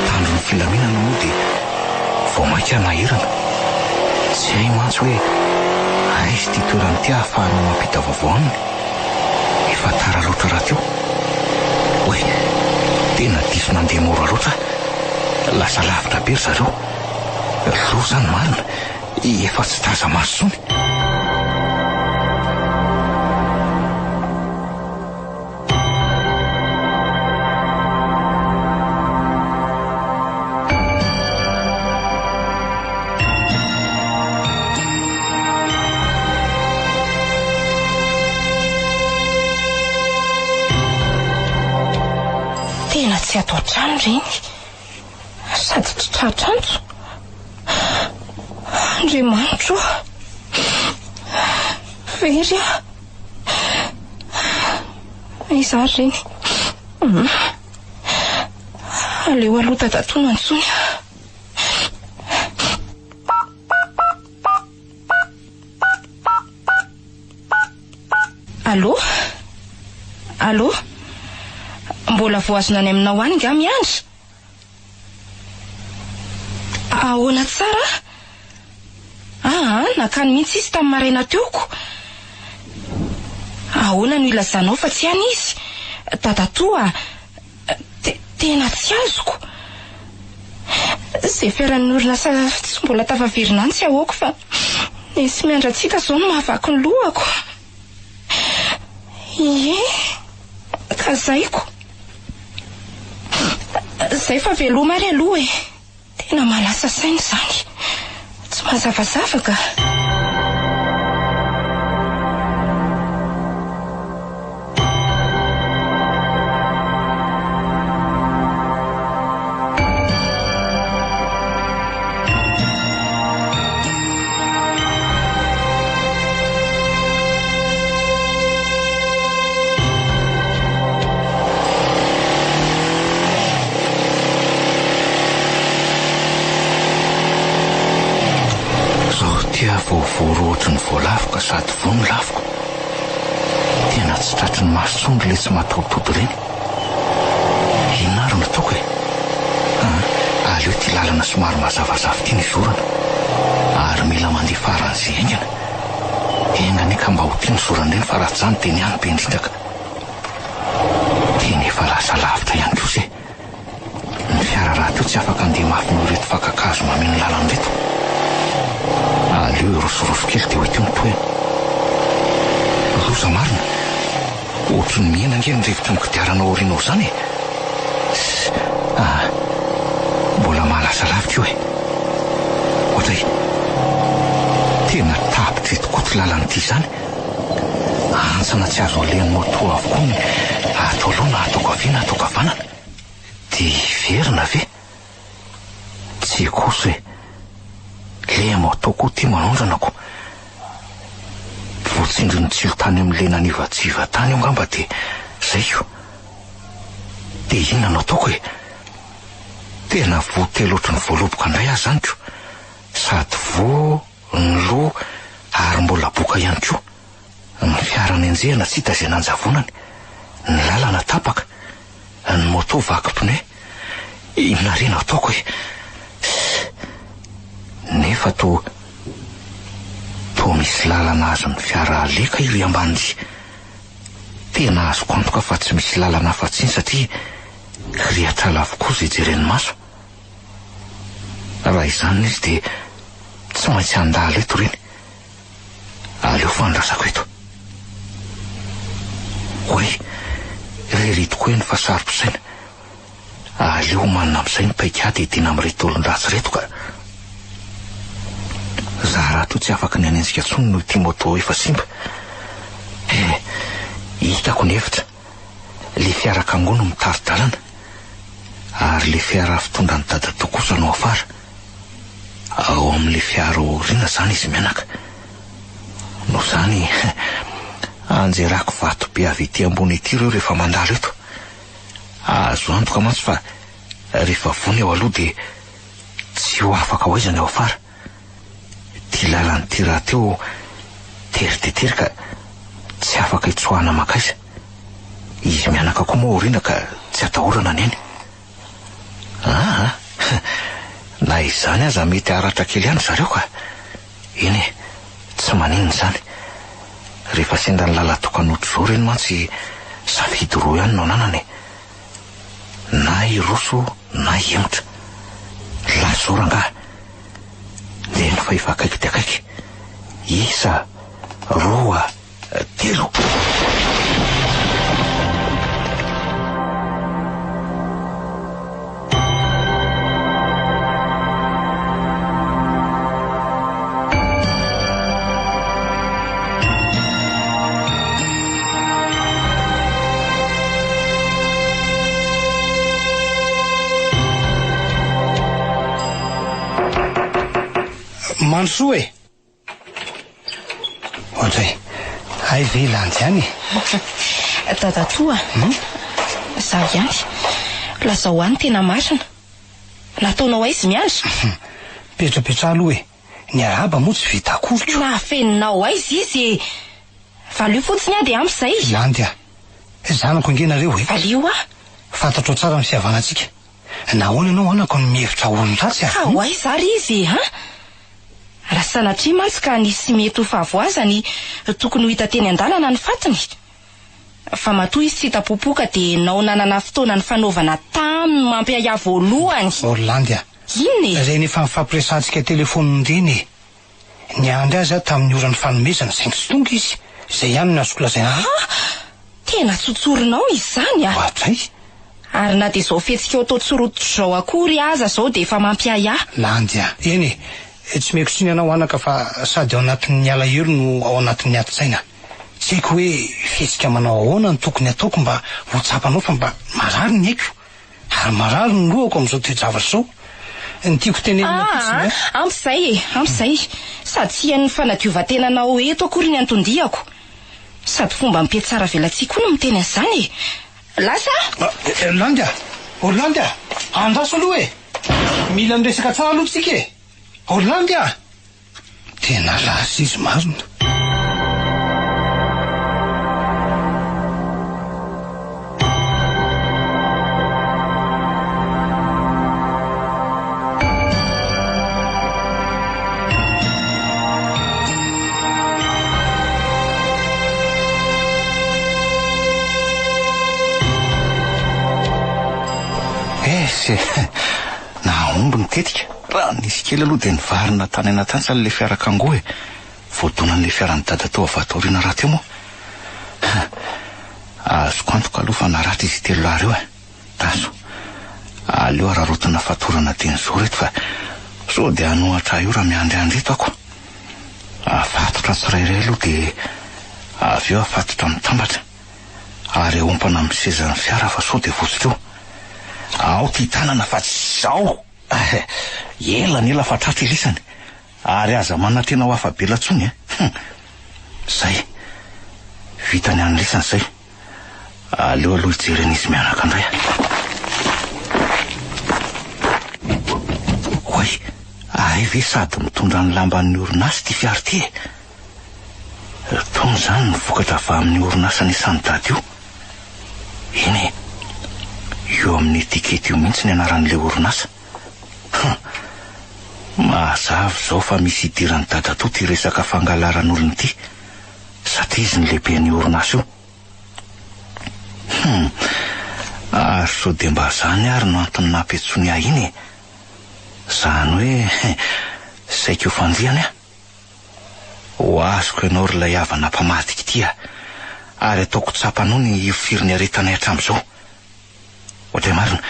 Tandro ny filaminana moa dia vao mainka nahirana. Tsy hay mantsy hoe aizy ty toerany ty ahafahana mampita vaovao aminy. Efa tara loatra raha teo. Oe, tena diso nandeha mora loatra. Lasa lavitra be zareo. Lo zany marina, efa tsy taza maso tsony. trano reny sady tratra antso. Andriamanitro very iza reny aleo aloha tadatono antsony. Allo mbola voazona any aminao any nga miandry. Ahoana tsara? Nakany mihitsy izy tamin'ny maraina teoko. Ahoana no ilazanao fa tsy any izy? Dadatoa tena tsy azoko. Zay fiaran'ny orinasa tsy mbola tafaverina any tsy ahoako fa sy miandratsika zao no mahavaky ny lohako. Ka zaiko zay fa veloma ary aloha tena malasa saina zany, tsy mazavazava ka. Voavoro ohatry ny voalavoka sady vono lavoko. Tena tsy tratry ny masondro le tsy matotody reny. Inona ary nataoko aleo ty lalana somary mazavazava ty ny zorana ary mila mandeha faran'izay aingana ka mba ho ty ny zorana reny fa raha tsy zany teny any be indrindraka. Teny efa lasa lavitra ihany koa zay. Ny fiara raha teo tsy afaka andeha mafy no reto fakakazo mameno lalana reto. Aleo irosoroso kely dia hoety mitoena. Loza marina ohatry ny miena nge nirevitra ny kodiarana orinao zany mbola mahalasa lavitra io ohatray tena tapitra tokoa ty lalanyty zany. Antsana tsy azo alehan'ny moto avokoa ny atao aloha na ataoko avy na ataoko avanana. Dia verina ve tsy kosa le moto koa ty manondranako. Voatsindry ny tsilo tany amin'le nanivajiva tany io ngamba dia zay io. Dia inona no ataoko tena votelo ohatry ny voaloboka indray azy zany ko. Sady vo ny loha ary mbola boka ihany koa. Ny fiarany anjehana tsy hita izay nanjavonany. Ny lalana tapaka. Ny moto vaky pneu. Inona re no ataoko nefa to misy lalana azo ny fiara aleka iry ambany. Tena azoko antoka fa tsy misy lalana afa-tsiny satria rihatra lavokoa izay jeren'ny maso. Raha izany izy dia tsy maintsy handalo eto reny. Aleo fandrasako eto. Hoy reritiko eny fa sarom-pisaina. Aleo manana amin'izay ny paikady tena amin'ireto olon-dratsy reto ka. Zaha raha to tsy afaka ny anenjika tsony no ty moto efa simba. Hitako ny hevitra. Le fiara kangono mitari-dalana ary le fiara fitondra ny dadato kosa no afara. Ao amin'le fiara oriana zany izy mianaka. No zany anjerako vato be avy ety ambony ety ireo rehefa mandalo eto. Azo antoka mantsy fa rehefa vony eo aloha dia tsy ho afaka ho aizany ao afara. Ty lalany ty raha teo teritetery ka tsy afaka hitsoahana makaiza. Izy mianaka koa moa oriana ka tsy atahorana neny. Na izany aza mety haratra kely ihany zareo ka. Eny tsy maninona zany. Rehefa sendra ny lala tokanoto zao reny mantsy safidy roa ihany no ananany. Na iroso na emotra. Lazora nga. Dia ny fahefa akaiky dia akaiky. Isa, roa, telo. mandrosoa e ohatray ay ve landy ihany dadatoa za ihany laza ho any tena marina nataonao aizy miandra petrapetra aloha e ny araba moa tsy vita akorotro nafeninao aizy izy valio fotsiny a dia amp'izay landy a zanako ingenareo e valio a fantatro tsara ny fihavanantsika nahoana ianao anako ny mihevitra olon ratsy ho ay zary izy raha sanatria mantsy ka nisy mety ho fahavoazany tokony ho hita teny an-dalana ny fatiny fa matoa izy tsy hitapopoka dia nao nanana fotoana ny fanaovana taminy mampiaya voalohany landy a inona reny efa mifampiresantsika telefony ndreny ny andry azy a tamin'ny orany fanomezana saingy tsy tonga izy izay ihany no azoko lazaina tena tsotsorinao izy zany atray ary na dia izao fetsika atao tsorototra zao akory aza zao dia efa mampiaya landy a eny tsy meko siny anao anaka fa sady ao anatin'ny alahelo no ao anatin'ny ati-tsaina tsy haiko hoe fetsika manao ahoana ny tokony ataoko mba ho tsapanao fa mba marary ny haiko ary marary ny lohako amin'izao toejavatra zao ny tiako tenenina amp'izay sady tsy ian'ny fanadiovan-tenanao eto akory ny antondiako sady fomba mipietsara velantsika koa no miteny an'izany lasa landy a landy a andaso aloha e mila miresaka tsara aloha tsika e landy a tena lasa izy marina naomby mitetika raha nisy kely aloha dia nivarina tany anatansa le fiarakango e voadonan'le fiarany dada tao avataoriana raha teo moa azoko antoka aloha fa naratra izy telo lahy reo taso aleo ararotana fatorana dinyzao reto fa so dia anohatra io raha miandryandry eto ako afatotra tsirairay aloha dia avy eo afatotra mitambatra ary ompana amin'ny sezan'ny fiara fa so dia votsitra eo ao ty tanana fa tsy zao ela ny ela fa tratra ilisany ary aza manana tena ho afa belatsony zay vitany anylisany zay aleo aloha hijeren'izy mianaka andray hoy ay ve sady mitondra ny lamban'ny orinasy ty fiary ty tony zany ny vokatra va amin'ny orinasany isan'ny dady io iny eo amin'ny etikety io mihitsy ny anaran'le orinasa mazavy zao fa misy idiran'ny dada to ty resaka fangalaran'olony ty satria izy ny lehibe ny orinasa io ary so dia mba zany ary no antony nampetsony ahy iny zany hoe saika eo fandiany ho azoko ianao ry lay havana mpamatika tya ary ataoko tsapanao ny firiny aretanay hatramin'izao ohatray marina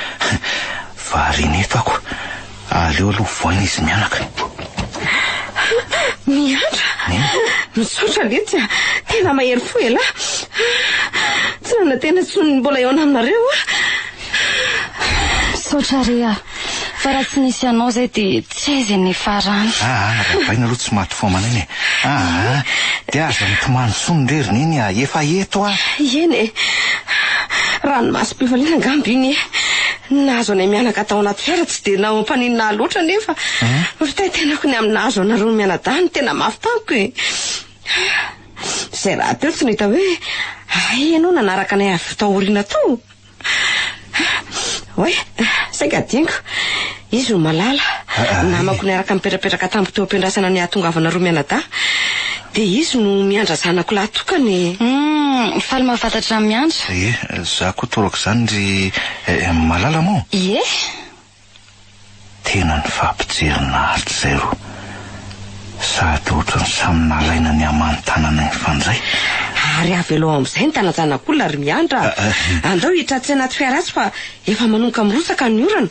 variny eto ako aleo aloha voaina izy mianaka miandra misaotra letsy tena mahery fo ela tsy nana tena tsony mbola eo ananareo misaotra rea fa raha tsy nisy anao zay dia tsy aizy ny farany rahabaina aloha tsy maty foamanany dia aza mitomany tsony reriny iny efa eto eny ranomasym-pifaliana angamby iny nahazo anay mianaka tao anaty fiara tsy dia nao ampaninina loatra nefa fitaitenako ny aminahazo anareo mianadany tena mafy tamiko zay raha teo tsy nahita hoe ianao nanaraka anay avy taoriana to hoe saika dingo izy ho malala namako niaraka mipetrapetraka tampo teo ampiandrasana ny ahatongavana roa mianada dia izy no miandra zanako lahy tokany faly mahafantatra miandra za koa torako zany ry malala moa tena ny fampijerinaaritra zay ro sady ohatra ny samy nalaina ny amanotanana ny fanjay ary avy aloha amin'izay ny tanajanak'olona ry miandra andao hitratsy anaty fiaratsy fa efa manomboka mirosaka ny orana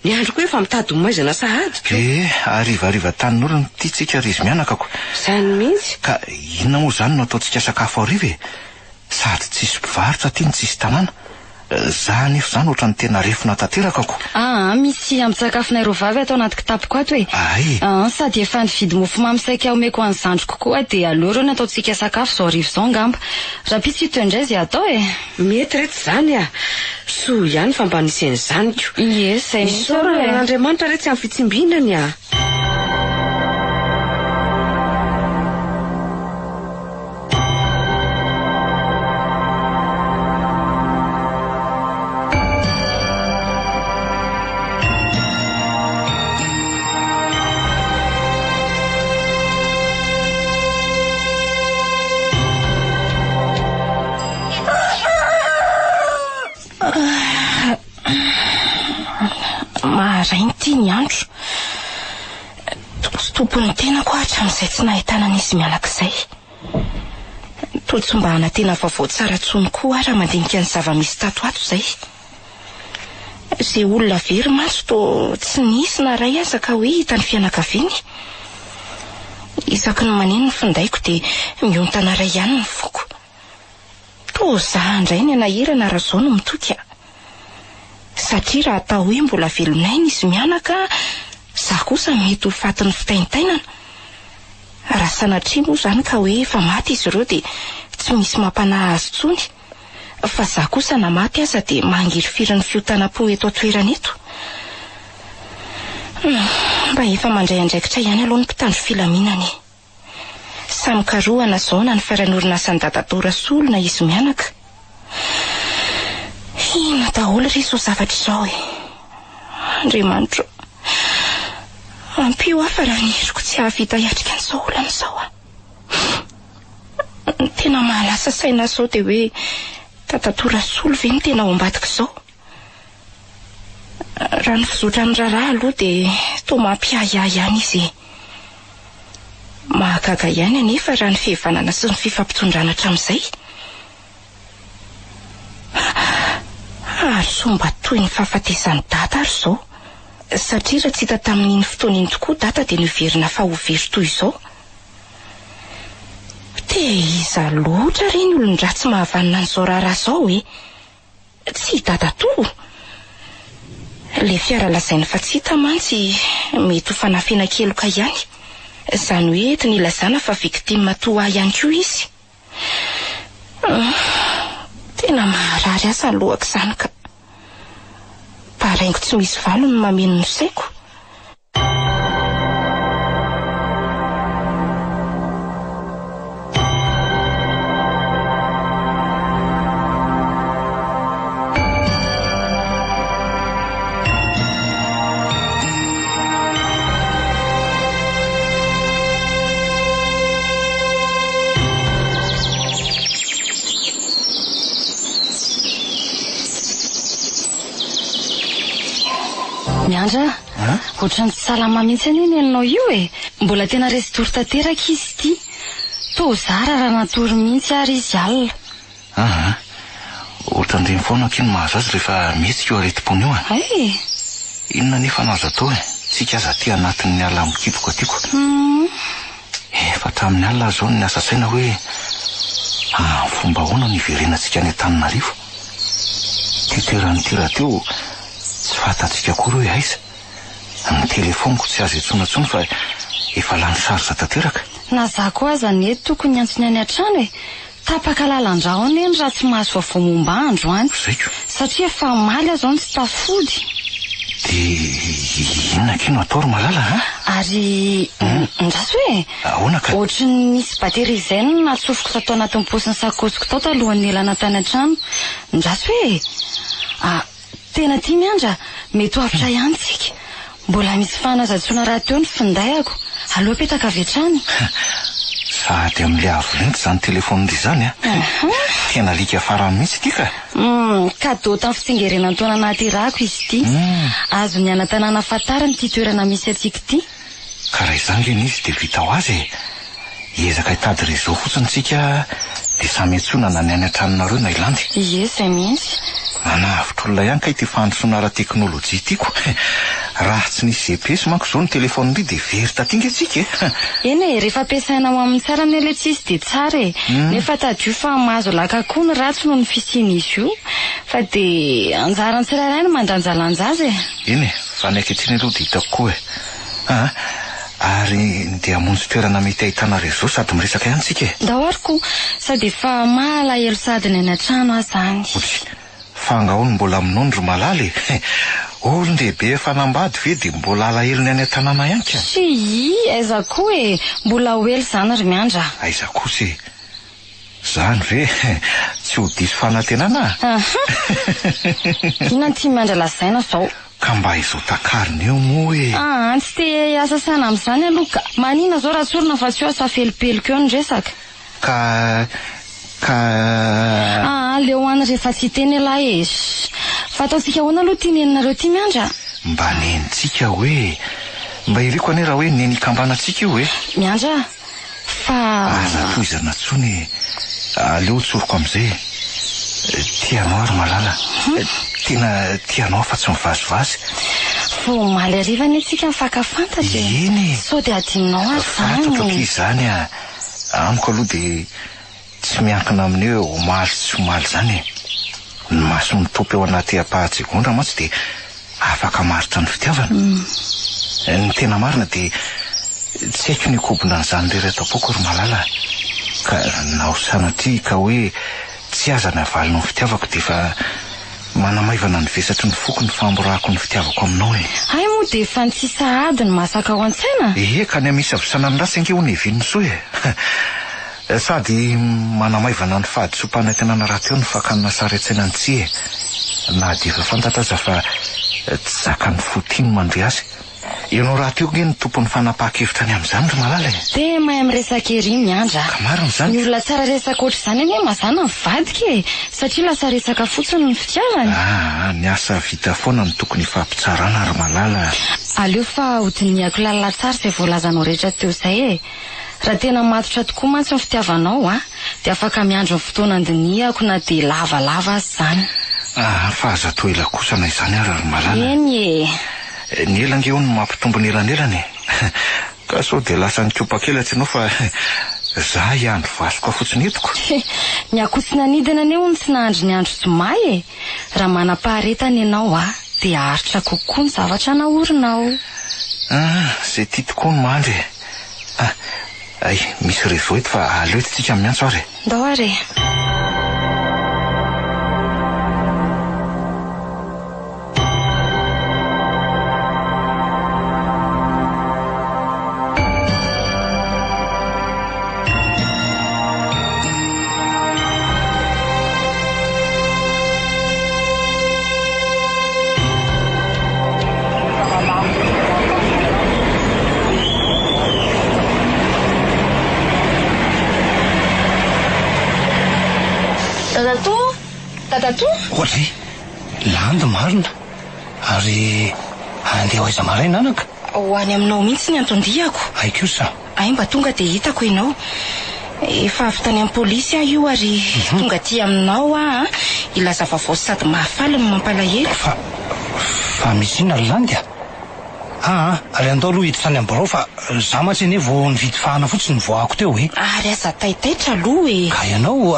ny andro koa efa mitady homaizana sahady arivariva tanin'olona tiatsika ry izy mianakako zany mihitsy ka inona moa zany no ataontsika sakafo ariva sady tsisy mpivarotra ty ny tsisy tanàna Za nefa zany ohatra ny tena refona tanteraka ko. Misy ampitsakafonay ro vavy atao anaty kitapo ato e. Sady efa nividy mofo mamy saika omeko an'ny zandriko koa dia aleo reo ny ataotsika sakafo zao arivo zao ngamba. Raha pitsy ito indray zay atao e. Mety reto zany a. Soa ihany fa mba nisy an'izanyko. Yes, Andriamanitra reto tsy amin'ny fitsimbinany a. Maharainy ty ny andro. Tompony tena koa hatramin'izay tsy nahitana n'izy mialak'izay. Totsy mba hana tena vaovao tsara tsony koa raha mandinika ny zava-misy tato ato izay. Izay olona very maso to tsy nisy na ray aza ka hoe hita ny fianakaviany. Isaky ny maneno ny findaiko dia miontana ray ihany ny foko. To za indray ny anahirana raha zao no mitoka. Satria raha atao hoe mbola velonay izy mianaka, za kosa mety ho fatin'ny fitaintainana. Raha sanatria moa zany ka hoe efa maty izy ireo dia tsy misy mampanahy azy tsony. Fa za kosa na maty aza dia mangirifiry ny fiotanam-po eto an-toerana eto. Mba efa mandray andraikitra ihany aloha ny mpitandro filaminany. Samy karohana zao na ny fiaranorinasan'ny dadatora solona izy mianaka. Ina daholo ry so zavatra izao e. Andriamanitra, ampio afa raha ny heriko tsy hahavita hiatrika an'izao olana izao a. Tena mahalasa saina zao dia hoe dadatora solo ve ny tena ao ambadika izao. Raha ny fizotra ny raharaha aloha dia toa mampiahiahy ihany izy. Mahagaga ihany anefa raha ny fihavanana sy ny fifampitondrana hatramin'izay. Ary somba toy ny fahafatesany data ary izao. Satria raha tsy hita tamin'iny fotoan'iny tokoa data dia niverina fa ho very toy izao. Dia iza loatra reny olon-dratsy mahavanina an'izao raharaha izao e. Tsy data toa. Le fiara lazainy fa tsy hita mantsy mety ho fanafena keloka ihany. Izany hoe ety nilazana fa victime toa ihany koa izy. Tena maharary asa lohako izany ka. Paraingo tsy misy valo ny mameno ny saiko. Miandra, ohatran'ny tsy salama mihitsy any ianao io e. Mbola tena resitory tanteraka izy ty. To zara raha natory mihitsy ary izy alina. Ohatran'ireny foana kiny mahazo azy rehefa mihetsika eo areti-pony io a. Inona nefa nazo atao e? Tsika aza ty anatin'ny ala mikipoko atyko. Efa hatramin'ny alina zao ny asa saina hoe fomba ahoana ny iverenantsika any Antananarivo. Ty toeran'ity raha teo tsy fantatsika koa hoe aiza. Ny telefoniko tsy azo itsonantsony fa efa lany sarotsa tanteraka. Na za koa aza ny eto tokony antsony any an-trano e. Tapaka lalan-drao eny raha tsy mahazo vaovao momba andro any. Satria efa maly azo any tsy tafody. Dia inona kino atao ro malala ha? Ary ndraso hoe ahoana ka? Ohatry ny misy bateri izay no natsofoko tatao anatin'ny paosiny sakosiko tao talohan'ny elana tany an-trano. Ndraso hoe tena tia Miandra, mety ho avitra ihany tsika. Mbola misy fanazantsona raha teo ny findayako. Aleo petaka avy hatrany. Sady amin'ilay avo lenty izany telefonindry izany a. Tena alika farany mihitsy ty ka. Kadô tamin'ny fitsingerenan'ny taona nahaterahako izy ty. Azo ny ana-tanàna fatarany ty toerana misy atsika ty. Ka raha izany leny izy dia vita ho azy e. Hiezaka hitady réseau fotsiny tsika dia samy antsonana ny any an-tranonareo na ilandy. Ie, izay mihitsy. Manavitra olona ihany ka ity fandrosoana ara-teknôlôjia tiako. raha tsy nisy GPS manko zao ny telefony ry de very tatinga atsika eny e rehefa ampiasaina ho amin'ny tsara ny ele tsisy de tsara e nefa tadio fa mahazo laka koa ny ratsy no ny fisiany izy io fa de anjarany tsirairay no mandanjalanja azy e eny e fa ny ankehitriny aloha de hitako koa e ary de hamonjy toerana mety ahitana réseau sady miresaka ihany tsika e dahoariko sady efa malahelo sady ny any an-trano azy zany fa angahoany mbola aminao ry malaly olon-dehibe efa nambady ve de mbola alahelo ny any an-tanàna ihany ka sy aiza koa e mbola hoely zany ry miandra aiza kosa zany ve tsy ho diso fanantenana ina ty miandra lazaina zao ka mba izao takariny eo moa e tsy te asa sana amin'izany aloha ka manina zao raha tsorina fa tsy ho asa felipelika eo ny resaka leo any rehefa tsy teny alahy e fa ataotsika hoana aloha tia neninareo ty miandra mba nenitsika hoe mba iriko ane raha hoe nenikambanantsika io e miandra fa toizana tsony aleo tsoroko am'izay tianao ary malala tena tianao fa tsy mivazivazy vo maly arivany atsika mifakafantatra eny sao de adinonao azy zany zany amiko aloha de tsy miankina amin'eo omaly sy omaly zany ny maso mitopy eo anaty apahatsigondra mantsy de afaka maritra ny fitiavana ny tena marina de tsy haiko ny kobona n'izany reretapoko ry malala ka nao sanatria ka hoe tsy aza ny avalina ny fitiavako de fa manamaivana ny vesatry ny foko ny famborako ny fitiavako aminao e ay moa de efa ny tsisa ady ny masaka ao an-tsaina ka ny amisa visana ny rasy ange ho ny evin'ny soa e sady manamaivana ny fahadisom-panantenana raha teo ny fakanina sary an-tsaina ny tsi na de efa fantatra aza fa tsy zaka ny fotiny mandre azy ianao raha teo nge ny tompon'ny fanapaha-kevitra ny amin'izany ry malala de mahay miresaka ery miandra ka mariny zany ny olona tsara resaka ohatr' izany anie mazana mivadika e satria lasa resaka fotsiny ny fitiavany ny asa vita foana ny tokony fampitsarana ry malala aleo fa hodiniako lalina tsara izay voalazanao rehetra teo izay e raha tena matotra tokoa mantsy ny fitiavanao de afaka miandro ny fotoana andiniako na de lavalava azy zany fa aza to ela kosana izany ary ry malala eny ny elange ho ny mampitombo ny elanelany ka sao de lasa ny kopa-kelatsy anao fa za iandro vasoko fotsiny etiko ny akotsina nidina ane ho ny tsy nahandro ny andro zomay e raha manam-paharetany ianao de aharitra kokoa ny zavatra naorinao zay tia tokoa ny mandry ay misy réseau eto fa aleo tsika miantso ary ndao ary ohatry landy marina ary andeha hoaiza maraina anaka ho any aminao mihitsy ny antondiako aiko io sa ay mba tonga de hitako ianao efa avy tany amin'ny polisy aho io ary tonga ty aminao ilaza vavao sady mahafaly ny mampalahelo fa misy ina landy ary andao aloha hiditra any amborao fa za mantsy ane vo nividy fahana fotsiny voako teo ary aza taitaitra aloha ka ianao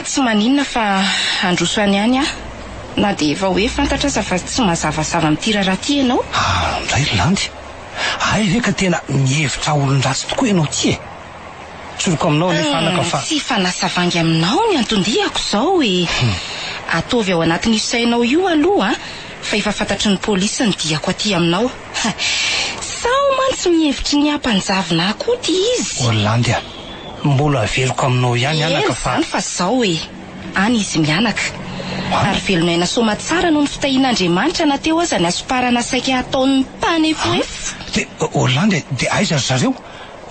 tsy maninona fa androso any any na de efa hoe fantatra aza fa tsy mazavazava amin'ity raha ty ianao ndray landy ay ve ka tena mihevitra olon-dratsy tokoa ianao ty tsoroko aminao ane fanaka fa tsy fanasavangy aminao ny antondiako zao ataovy ao anatin'ny isainao io aloha fa efa fantatry ny polisy ny diako aty aminao sao mantsy mihevitry ny ampanjavina koa ty izy landy mbola veroko aminao ihany anaka fa zany fa zao any izy mianaka ary velonaina soma tsara noho ny fitahian'Andriamanitra na teo aza ny asoparana saika ataon'ny tany efoefo de landy de aiza zareo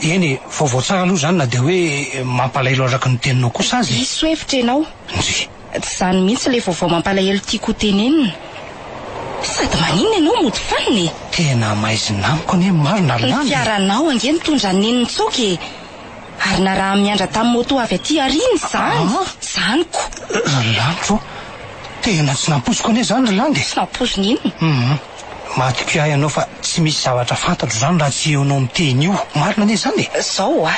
eny vaovao tsara aloha zany na de hoe mampalahelo araka ny teninao kosa azy iso hevitra ianao tsy zany mihitsy le vaovao mampalahelo tiako tenenina sady maninona ianao mody faniny tena maizina amiko ane marina ny fiaranao ange nitondra neniny tsoky ary na raha miandra tamin'ny moto avy aty ariny zanyko lanitro tena tsy namposiko ane zany landy tsy namposiny inona Mahatiko ahy ianao fa tsy misy zavatra fantatro zany raha tsy eonao miteny io. Marina anie zany e. Zao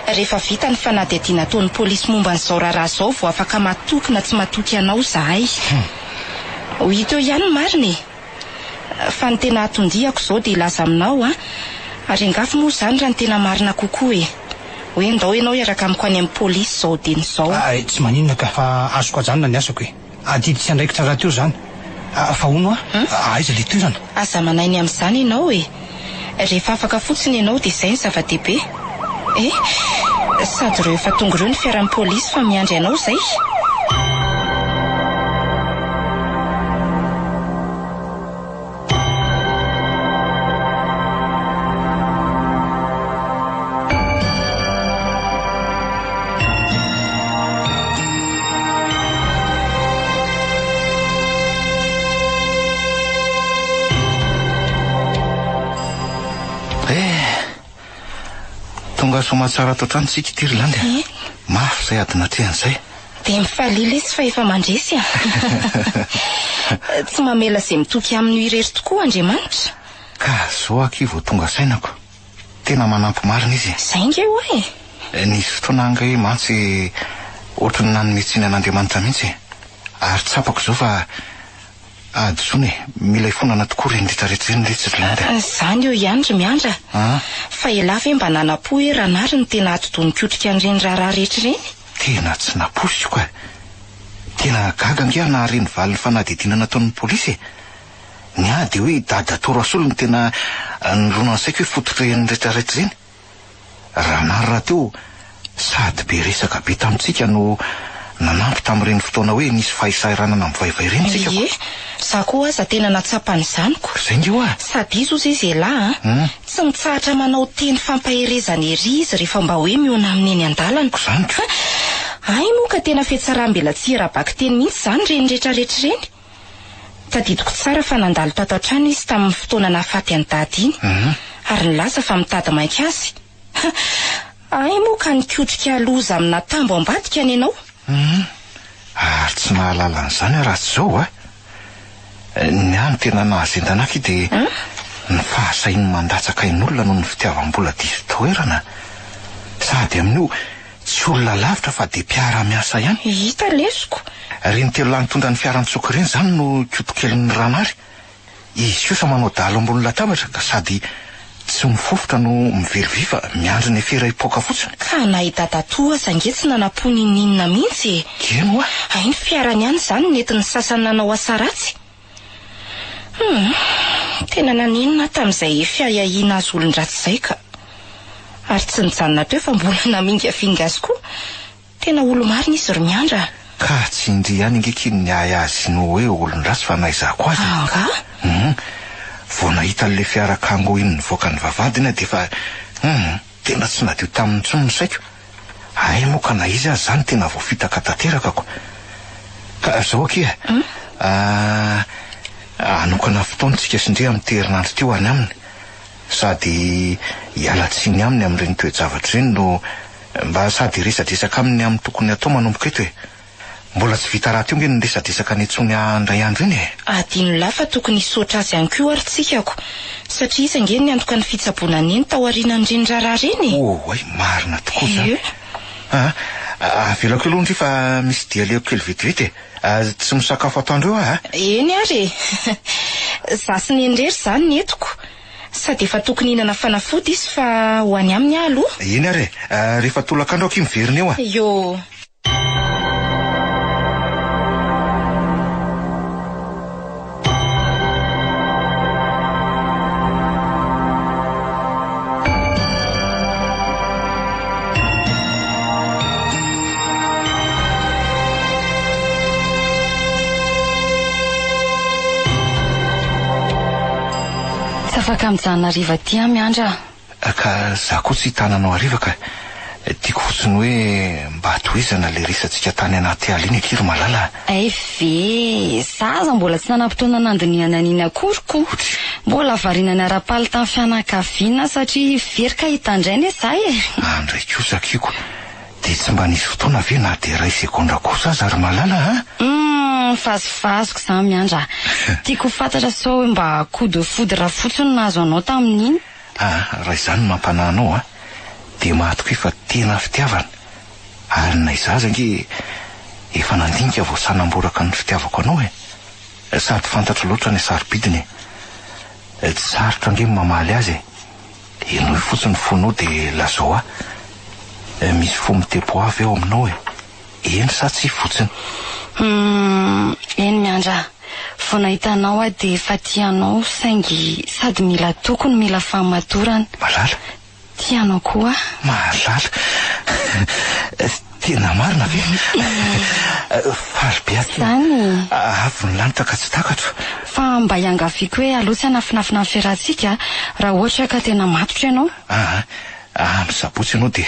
rehefa vita ny fanadihadiana ataon'ny polisy momba n'izao raharaha zao vao afaka matoky na tsy matoky anao zahay. Ho hita eo ihany marina e. Fa ny tena atondiako zao dia ilaza aminao ary angafy moa zany raha ny tena marina kokoa e. Hoe ndao ianao iaraka amiko any amin'ny polisy zao dia n'izao. Tsy maninona ka fa azoko ajanona ny asako e. Adidy tsy andraikitra raha teo zany. Fa ono aiza le toerana? Aza manainy amin'izany ianao e. Rehefa afaka fotsiny ianao dia izay ny zava-dehibe. Sady ireo efa tonga ireo ny fiaran'ny polisy fa miandry ianao zay. Tonga somatsara ato trano tsika ity Irlandy. Mafy izay adina trehan'izay. Dia mifalila izy fa efa mandresy tsy mamela izay mitoky amin'ny irery tokoa Andriamanitra. Ka zao ankivo tonga sainako. Tena manampy marina izy. Sainga eo nisy fotoana angahe mantsy ohatrany nanome tsiny an'Andriamanitra mihitsy. Ary tsapako zao fa adosony mila ifonana tokoa reny rehetrarehetra reny rehetra Irlandy. Zany eo ihany ry miandra. Fa ela ve mba nanapo hoe raha nary ny tena atodonikotrika an'ireny raharaha rehetra reny? Tena tsy naposiko e. Tena gaga ngia na reny valin'ny fanadihadiana nataon'ny polisy. Ny dia hoe dada Torasolo ny tena nirona saiko hoe fototra reny rehetrarehetra reny. Raha nary raha teo sady be resaka be tamintsika no nanampy tamin'ireny fotoana hoe nisy fahisairanana amin'ny vaivay reny tsika. Za koa aza tena natsapany zaniko. Zay nge sady izy ozy izy ela tsy mitsahatra manao teny fampaherezana ery izy rehefa mba hoe miona amin'ny eny an-dalana. Zaniko ay moa ka tena fietsarambela tsy era-baky teny mihitsy zany reny rehetrarehetra reny. Tadidiko tsara fa nandalo tato an-trano izy tamin'ny fotoana nahafaty any dady iny. Ary nilaza fa mitady mainka azy. Ay moa ka nikotrika loza amina tambo ambadika any ianao. Ary tsy mahalala an'izany raha tsy zao ny any tena nahazendanaky dia ny fahasainy mandatsaka ain'olona noho ny fitiavam-bola diso toerana. Sady amin'io tsy olona lavitra fa dia mpiara-miasa ihany. Hita lesoko. Reny telo lahy nitondra ny fiaran-tsoko ireny zany no kiotokelin'ny ranary. Izy kosa manao dalo ambony latabatra ka sady tsy mifofotra no miverivy fa miandry ny fera hipoaka fotsiny. Ka nahita tatoa zangetsy nanapony ninona mihitsy. Keno ay ny fiarany ihany zany nentin'ny sasany nanao asaratsy. Tena naninona tamin'izay fiahiahiana azy olon-dratsy izay ka. Ary tsy nijanona teo fa mbola namingafinga azy koa. Tena olo marina izy ry miandra. Ka tsy indry ihany ingekiny ny ahy azy no hoe olon-dratsy fa naizako azy. Vao nahita le fiara kango iny nivoaka ny vavadina dia fa tena tsy nadio tamin'ny tsony saiko. Ay moa ka na izy azy zany tena vao fitaka tanterakako. Ka zao akia anokana fotoantsika sindria amin'ny terinandro teo any aminy. Sady hialatsiny aminy amin'ireny toe-javatra ireny no mba sady resadresaka aminy amin'ny tokony atao manomboka eto mbola tsy vita raha teo nge ny resadresaka ny etsony andray andro iny adino lafa tokony hisotra azy ihany koa ary tsikako satria izy ange ny antoka ny fitsaboana an'iny tao aorianan'ireny raharaha reny. Ay marina tokoa zany. Avelako aloha ndry fa misy dia leoko kely vetivety tsy misakafo atoandro eo eny ary za sy ny endrery zany ny etiko sady efa tokony hinana fanafody izy fa ho any amin'ny aloha. Eny ary rehefa tolakandro aky miverina eo afaka mijanona hariva ty miandra. Ka za koa tsy hitananao hariva ka tiako fotsiny hoe mba hatohizana le resantsika tany anaty ala iny akiry malala. Ay ve zaza mbola tsy nanam-potoana nandoniana an'iny akoroko. Mbola variana ny ara-paly tamin'ny fianakaviana satria verika hitandray ny zahay. Andray kosa kiako dia tsy mba nisy fotoana ve na dia ray sekondra kosa aza ary malala Fazofazoko izany miandra. Tiako fantatra sao hoe mba coup de foudre fotsiny nahazo anao tamin'iny. Raha izany mampanahy anao dia mahatoka efa tena fitiavana. Ary na izaza nge efa nandinika vao sanamboraka ny fitiavako anao sady fantatra loatra ny sarobidiny. Tsy sarotra nge mamaly azy eno fotsiny fonao dia lazao misy fomitepo avy eo aminao eny sa tsy fotsiny. Eny miandra, vao nahitanao dia efa tianao saingy sady mila tokony mila fahamatorana. Malala? Tianao koa? Malala? Tena marina ve? Faly be aty. Zany. Avy ny lanitra ka tsy takatra. Fa mba iangaviako hoe aloha hanafinafina ny fiarahantsika raha ohatra ka tena matotra ianao. Misabotsy ianao dia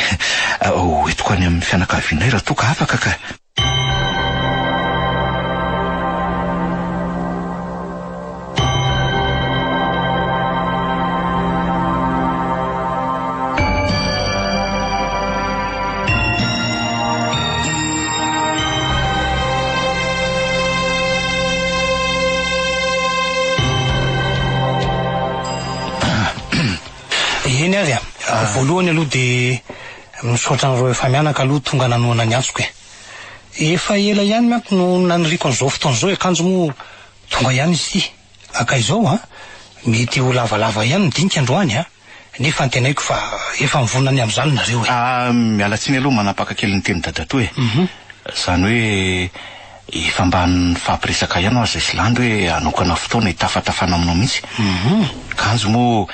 hoentiko any amin'ny fianakavianay raha toa ka afaka ka. Eny ary voalohany aloha dia misaotra an'ireo efa mianaka aloha tonga nanoana ny antsoko efa ela ihany manko no naniriko an'izao fotoan'izao akanjo moa tonga ihany izy ity aka izao mety ho lavalava ihany nidinika androany nefa antenaiko fa efa mivonany amin'izany nareo mialatsiny aloha manapaka kely ny teny dadato izany hoe efa mba ny fampiresaka ihany aza Islande hoe anokana fotoana hitafatafana aminao mihitsy. Kanjo moa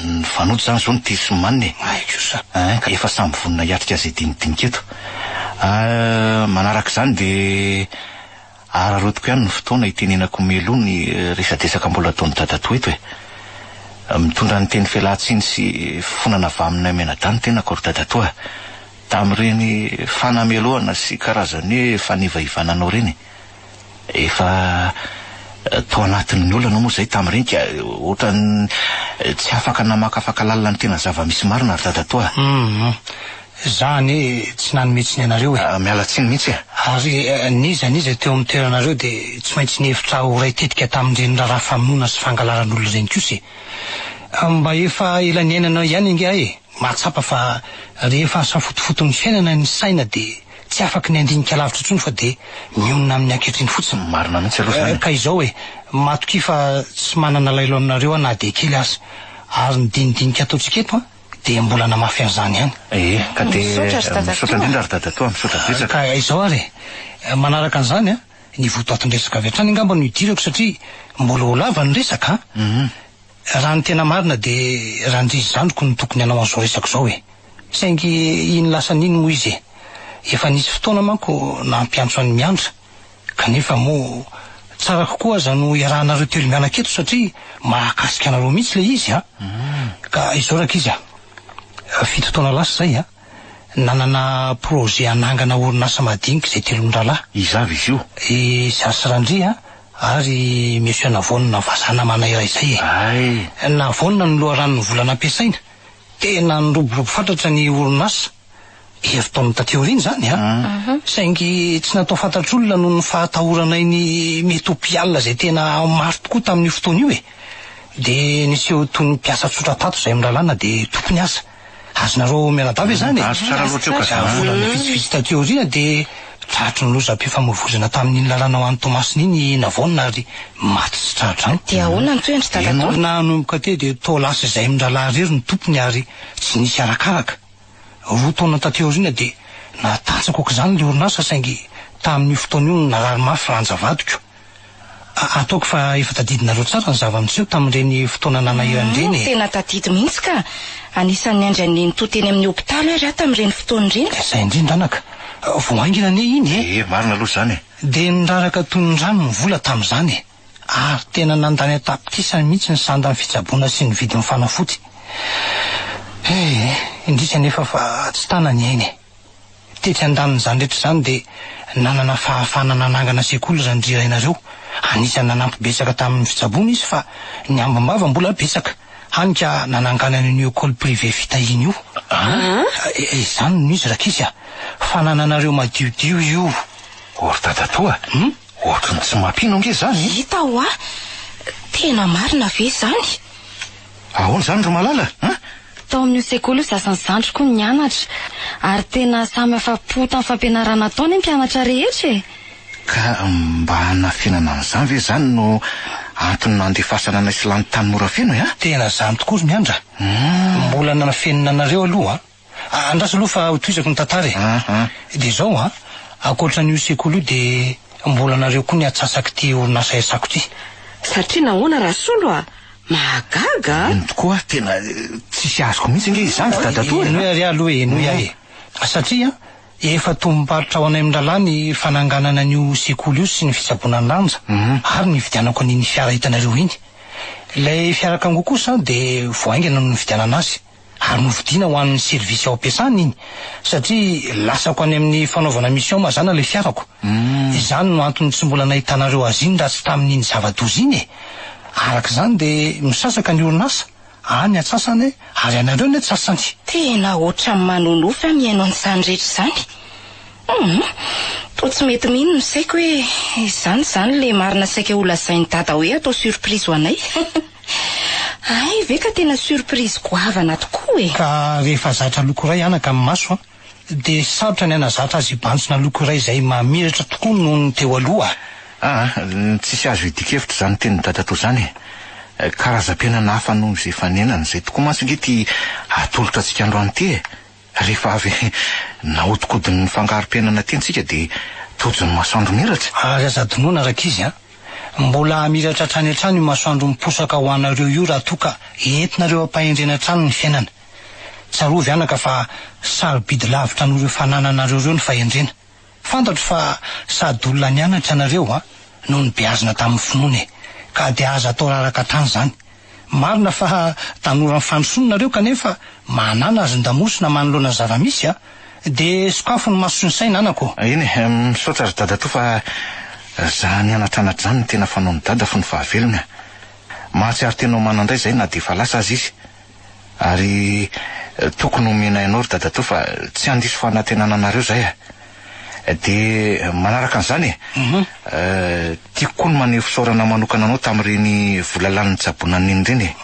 ny fanoto zany zao ny tisy maniny ka efa samy vonina hiatrika izay dinidinika eto. Manaraka izany dia ararotiko ihany ny fotoana hitenenako melo ny resadesaka mbola ataon'ny dadato eto mitondra ny teny fialatsiny sy fonana vaminay menadany tenako ry dadato tamin'ireny fanameloana sy karazany hoe fanivaivananao reny efa tao anatin'ny olana moa zay tamin'ireny ka ohatrany tsy afaka namakafaka lalina ny tena zava-misy marina ry dadato zany tsy nanometsiny anareo mialatsiny mihitsy ary niza teo amin'ny toeranareo dia tsy maintsy nihevitra ho ray tetika tamin'ireny raharaha famonoana sy fangalaran'olona ireny kosa mba efa ela ny ainana ihany inge mahatsapa fa rehefa safotofoton'ny fiainana ny saina dia tsy afaka ny andinika lavitra intsony fa dia mionona amin'ny ankehitriny fotsiny marina mihitsy aloha ka izao matoki fa tsy manana lailo aminareo na dia kely azy ary ny dinidinika ataontsika eto dia mbola namafy an'izany ihany ka dia misaotra indrindra ry dadato misaotra betsaka ka izao ary manaraka an'izany ny votoatin-dresaka avy hatrany angamba no idirako satria mbola ho lava ny resaka raha ny tena marina dia raha ndrizy zandriko ny tokony hanao an'izao resaka izao saingy iny lasa n'iny moa izy efa nisy fotoana manko nampiantso any miandra kanefa moa tsara kokoa aza no iarahanareo telo mianaka eto satria mahakasika anareo mihitsy le izy ka izao raka izy fitotoana lasa zay nanana projet anangana orinasa madinika izay telon-dralahy izavy izy io zasirandry ary monsieur Navonina vazana manairay zay Navonina ny loharanony volana ampiasaina tena niroborobo fantatra ny orinasa herintaon'ny tateoriany zany saingy tsy natao fantatr'olona noho ny fahatahoranay ny metopialina zay tena maro tokoa tamin'io fotoana io dia niseho toy ny mpiasa tsotra tato izay miralana dia tompony asa azonareo mianadavy zany volana vitsivitsy tateoriana dia tratry ny lozam-pifamoivoizana tamin'iny lalana ho an'ny Tomasin'iny Navonina ary maty tsy tratra dia ahoana ny toendry dadato nanomboka te dia tao lasa izay miralahy rery ny tompony ary tsy nisy arakaraka roa taona tateoriana dia natatsako aoka izany le orinasa saingy tamin'io fotoana io narary mafy ranjavadiko ataoko fa efa tadidinareo tsara ny zava-miseho tamin'ireny fotoana nanahirany tena tadidy mihitsy ka anisan'ny andran'ny nitoteny amin'ny hopitaly ary tamin'ireny fotoana ireny izay indrindranaka voaingina ne iny marina aloha zany dia niraraka toy ny rano ny vola tamin'izany ary tena nandany atapitisany mihitsy ny sanda ny fitsaboana sy ny vidin'ny fanafoty indrisany efa fa tsy tanany ainy tetry andaniny izany rehetra izany dia nanana fahafana nanangana sekoly randrirainareo anisany nanampy betsaka tamin'ny fitsaboana izy fa ny ambambava mbola betsaka hany ka nananganany ny école privé fitahiny io izany no izy raka izy fanananareo madiodio io. Ory dadatoa ohatrany tsy mampino nge zany. Hita ho tena marina ve zany? Ahoana zany ry malala? Tao amin'io sekoly io sasany zandriko ny nianatra ary tena samy afapo tamin'ny fampianarana taona ny mpianatra rehetra e. Ka mba hanafinana an'izany ve zany no antony nandefasana anay sy lany tany mora feno e? Tena zany tokoa miandra. Mbola nanafenina anareo aloha andraso aloha fa hotoizako ny tantara e. De zao akoatran'io sekoly io de mbola nareo koa ny atsasaky ty orinasa esako ty. Satria nahoana Rasolo mahagaga. Tokoa tena tsisy azoko mihitsy nge izany dadatoa. Eno ary aloha eno iahy. Satria efa tomboparitra ao anay amin'ny lalàny fananganana an'io sekoly io sy ny fitsaboana ny lanja ary ny vidianako an'iny fiara hitanareo iny. Ilay fiarakango kosa de voaingana no nividianana azy ary novidiana ho an'ny servisy ao ampiasana iny satria lasako any amin'ny fanaovana mission mazana ilay fiarako. Izany no antony tsy mbola nahitanareo azy iny raha tsy tamin'iny zava-doza iny e. Araka izany de misasaka ny orinasa any atsasany ary anareo ny atsasany. Tena ohatran'ny manonofy mihaino an'izany rehetra izany. To tsy mety mihiny ny saiko hoe izany le marina saika ho lazainy dada hoe atao surprise ho anay. Ay ve ka tena surprise goavana tokoa e. Ka rehefa zatra loko iray anaka amin'ny maso de sarotra ny anazatra azy hibantsina loko iray izay mamiratra tokoa noho ny teo aloha. Tsisy azo hidikevitra zany teny dadatoa zany e. Karazam-piainana hafa noho izay fanenana izay tokoa mantsy nge ty atolotra antsika androany ty e. Rehefa avy nahodinkodiny ny fangarom-piainana ty antsika de tojony masoandro miratra. Ary azadonoana araka izy mbola miratra hatrany hatrany io masoandro miposaka ho anareo io raha toka entinareo ampahendrena hatrany ny fiainana. Tsarovy anaka fa sarobidy lavitra an'ireo fanananareo reo ny fahendrena. Fantatro fa sady olona nianatra anareo no ny beazina tamin'ny finoana ka de aza atao raraka hatrany zany. Marina fa tanora ny fandrosonareo kanefa manana azy ndamosina manoloana zava-misy de sokafo ny maso sy ny saina anako. Iny misaotra ry dadatoa fa za nianatra anaty zany ny tena fanao ny dada fo ny fahavelona. Mahatsiaro tenao manandray zay na de fa lasa azy izy ary tokony omena ianao ry dadatoa fa tsy andiso fanantenana anareo zay de manaraka an'izany tiako koa ny maneho fisaorana manokana anao tamin'ireny volalany tsaboana n'iny reny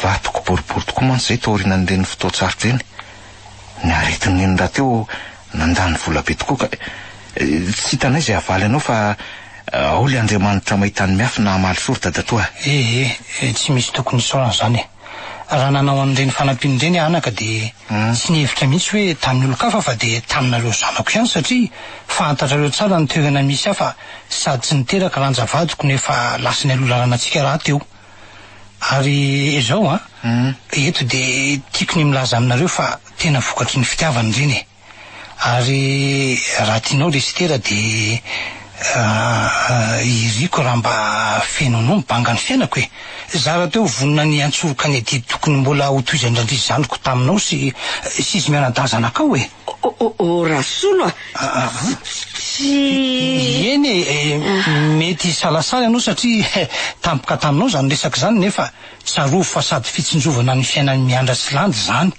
vatoko boribory tokoa mantsy zay taorinan'ireny fotoatsarotra reny. Ny aretin'iny raha teo nandany vola be tokoa ka tsy hitanay zay avaly anao fa ao le Andriamanitra mahitany miafy na hamaly sory dadatoa. Tsy misy tokony isaorana zany raha nanao an'ireny fanampin'ireny anaka de tsy nihevitra mihitsy hoe tamin'ny olo-kafa fa de taminareo zanako ihany satria fantatrareo tsara ny toerana misy fa sady tsy niteraka ranjavadiko nefa lasa ny alolaranatsika raha teo. Ary izao eto de tiako ny milaza aminareo fa tena vokatry ny fitiavany ireny ary raha tianao resitera de iriko raha mba fenonao mibanga ny fiainako zara teo vonina ny antsoroka ny ady tokony mbola hotoizandrandrizy zaniko taminao sy izy mianadazanakao Rasolo eny mety salasala ianao satria tampoka taminao zany resaka zany nefa tsarovo fa sady fitsinjovana ny fiainany miandra sy landy zany.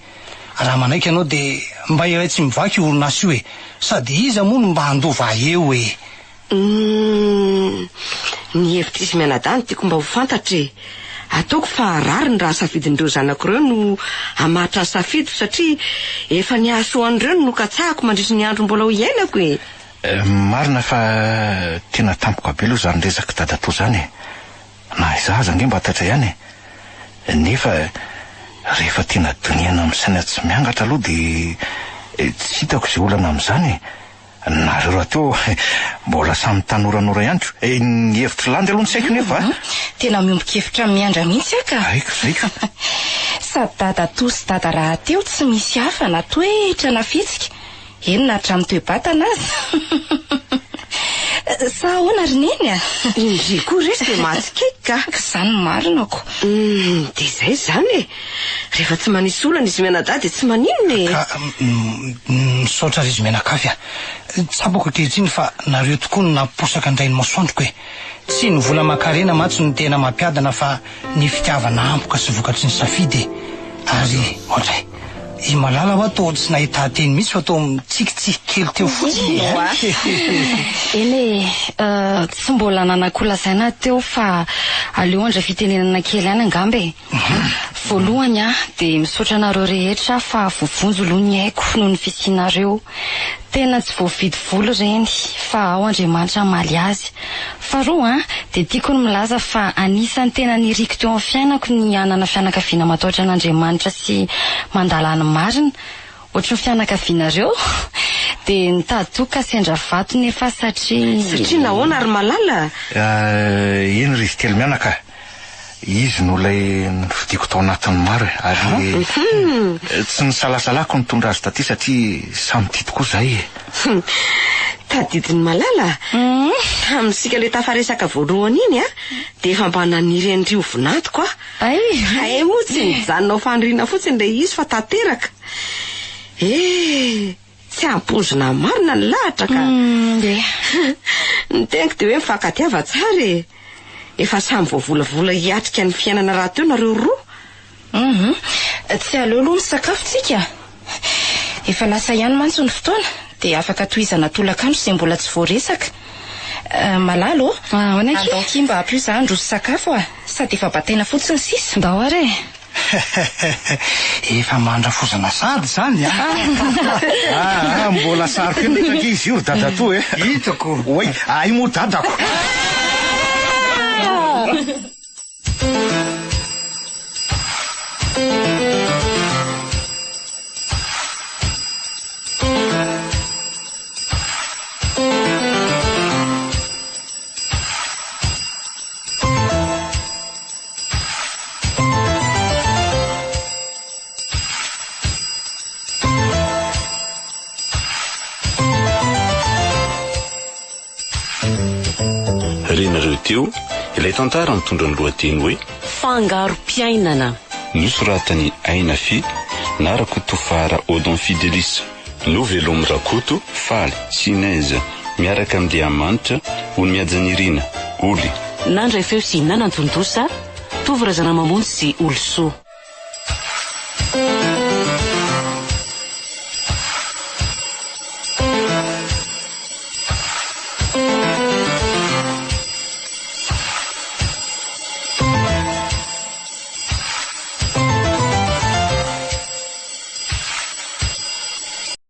Raha manaiky ianao de mba iray tsy mivaky orinasa io sady iza moa no mba handova eo ny hevitra izy mianadany tiako mba ho fantatry ataoko fa rary ny raha safidin'ireo zanak'ireo no hamatra safidy satria efa niasoan'ireo no katsahako mandritra ny andro mbola ho iainako Marina fa tena tampoka be aloha zany resaka dadatoa zany na izaza nge mba tatra ihany nefa rehefa tena doniana amin'saina tsy miangatra aloha de tsy hitako izay olana amin'izany nareo raha teo mbola samy tanoranora ihany ny hevitra landy aloha ny saiko nefa tena miombokevitra miandra mihitsy aka zaika sady dadatoa sy dada raha teo tsy misy hafa na toetra na fitsika eny na hatramin'ny toe-batana azy sa ahoana rineny indry koa resy de matsikeka zany marinako de zay zany rehefa tsy manisy olana izy mianadady de tsy maninony misaotra izy mianakafy tsapako ankehitriny fa nareo tokoa no namposaka andrainy masoandroko tsy ny vola makarena matsy ny tena mampiadana fa ny fitiavana ampoka sy vokatry ny safidy ary ohatray I Malala hoa tao tsy nahita teny mihitsy fa tao mitsikitsiky kely teo fotsiny. Eny tsy mbola nanakolazaina teo fa aleo andra fitenenana kely any angambe. Voalohany dia misaotra anareo rehetra fa vovonjo aloha ny haiko noho ny fisianareo. Tena tsy voavidy voly reny fa ao Andriamanitra maly azy. Faharoa dia tiako ny milaza fa anisan'ny tena niriko teo amin'ny fiainako ny anana fianakaviana matahotra an'Andriamanitra sy mandala ny marina. Ohatry ny fianakavianareo dia nitadoka sendra vato nefa satria nahoana ary Malala? Eny ry kely mianaka. Izy no ilay nividiako tao anatin'ny maro ary tsy nisalasalako nitondra azy taty satria samy tia tokoa zahay. Tadidiny Malala? Amin'sika le tafaresaka voalohany iny dia efa mba naniry an'ireo vonatoko ay moa tsy nijanonao faniriana fotsiny ilay izy fa tanteraka. Tsy ampozona marina ny lahatra ka. Ny teniko dia hoe mifankatiava tsara efa samy voavolavola hiatrika ny fiainana raha teo nareo roa. Tsy aleo aloha misakafotsika. Efa lasa ihany mantsy ny fotoana dia afaka tohizana tolakandro izay mbola tsy voaresaka. Malalo andao kimba hampio za handroso sakafo sady efa bataina fotsiny sisa. Ndao are. Efa mandrafozana sady zany Mbola sariko ndraiky izy io dada to hitako. Oay, ay mo dadako. Renareo teo ilay tantara mitondra ny lohateny hoe fangarom-piainana. nosoratany Aina Fy na Rakoto Fara Odon Fidelis, Novelom Rakoto Faly Chinese miaraka amin'ny Diamanitra ony miajanirina Oly Nandray feo sy nanantondosa Tovy Razana Mamonjy sy Olosoa.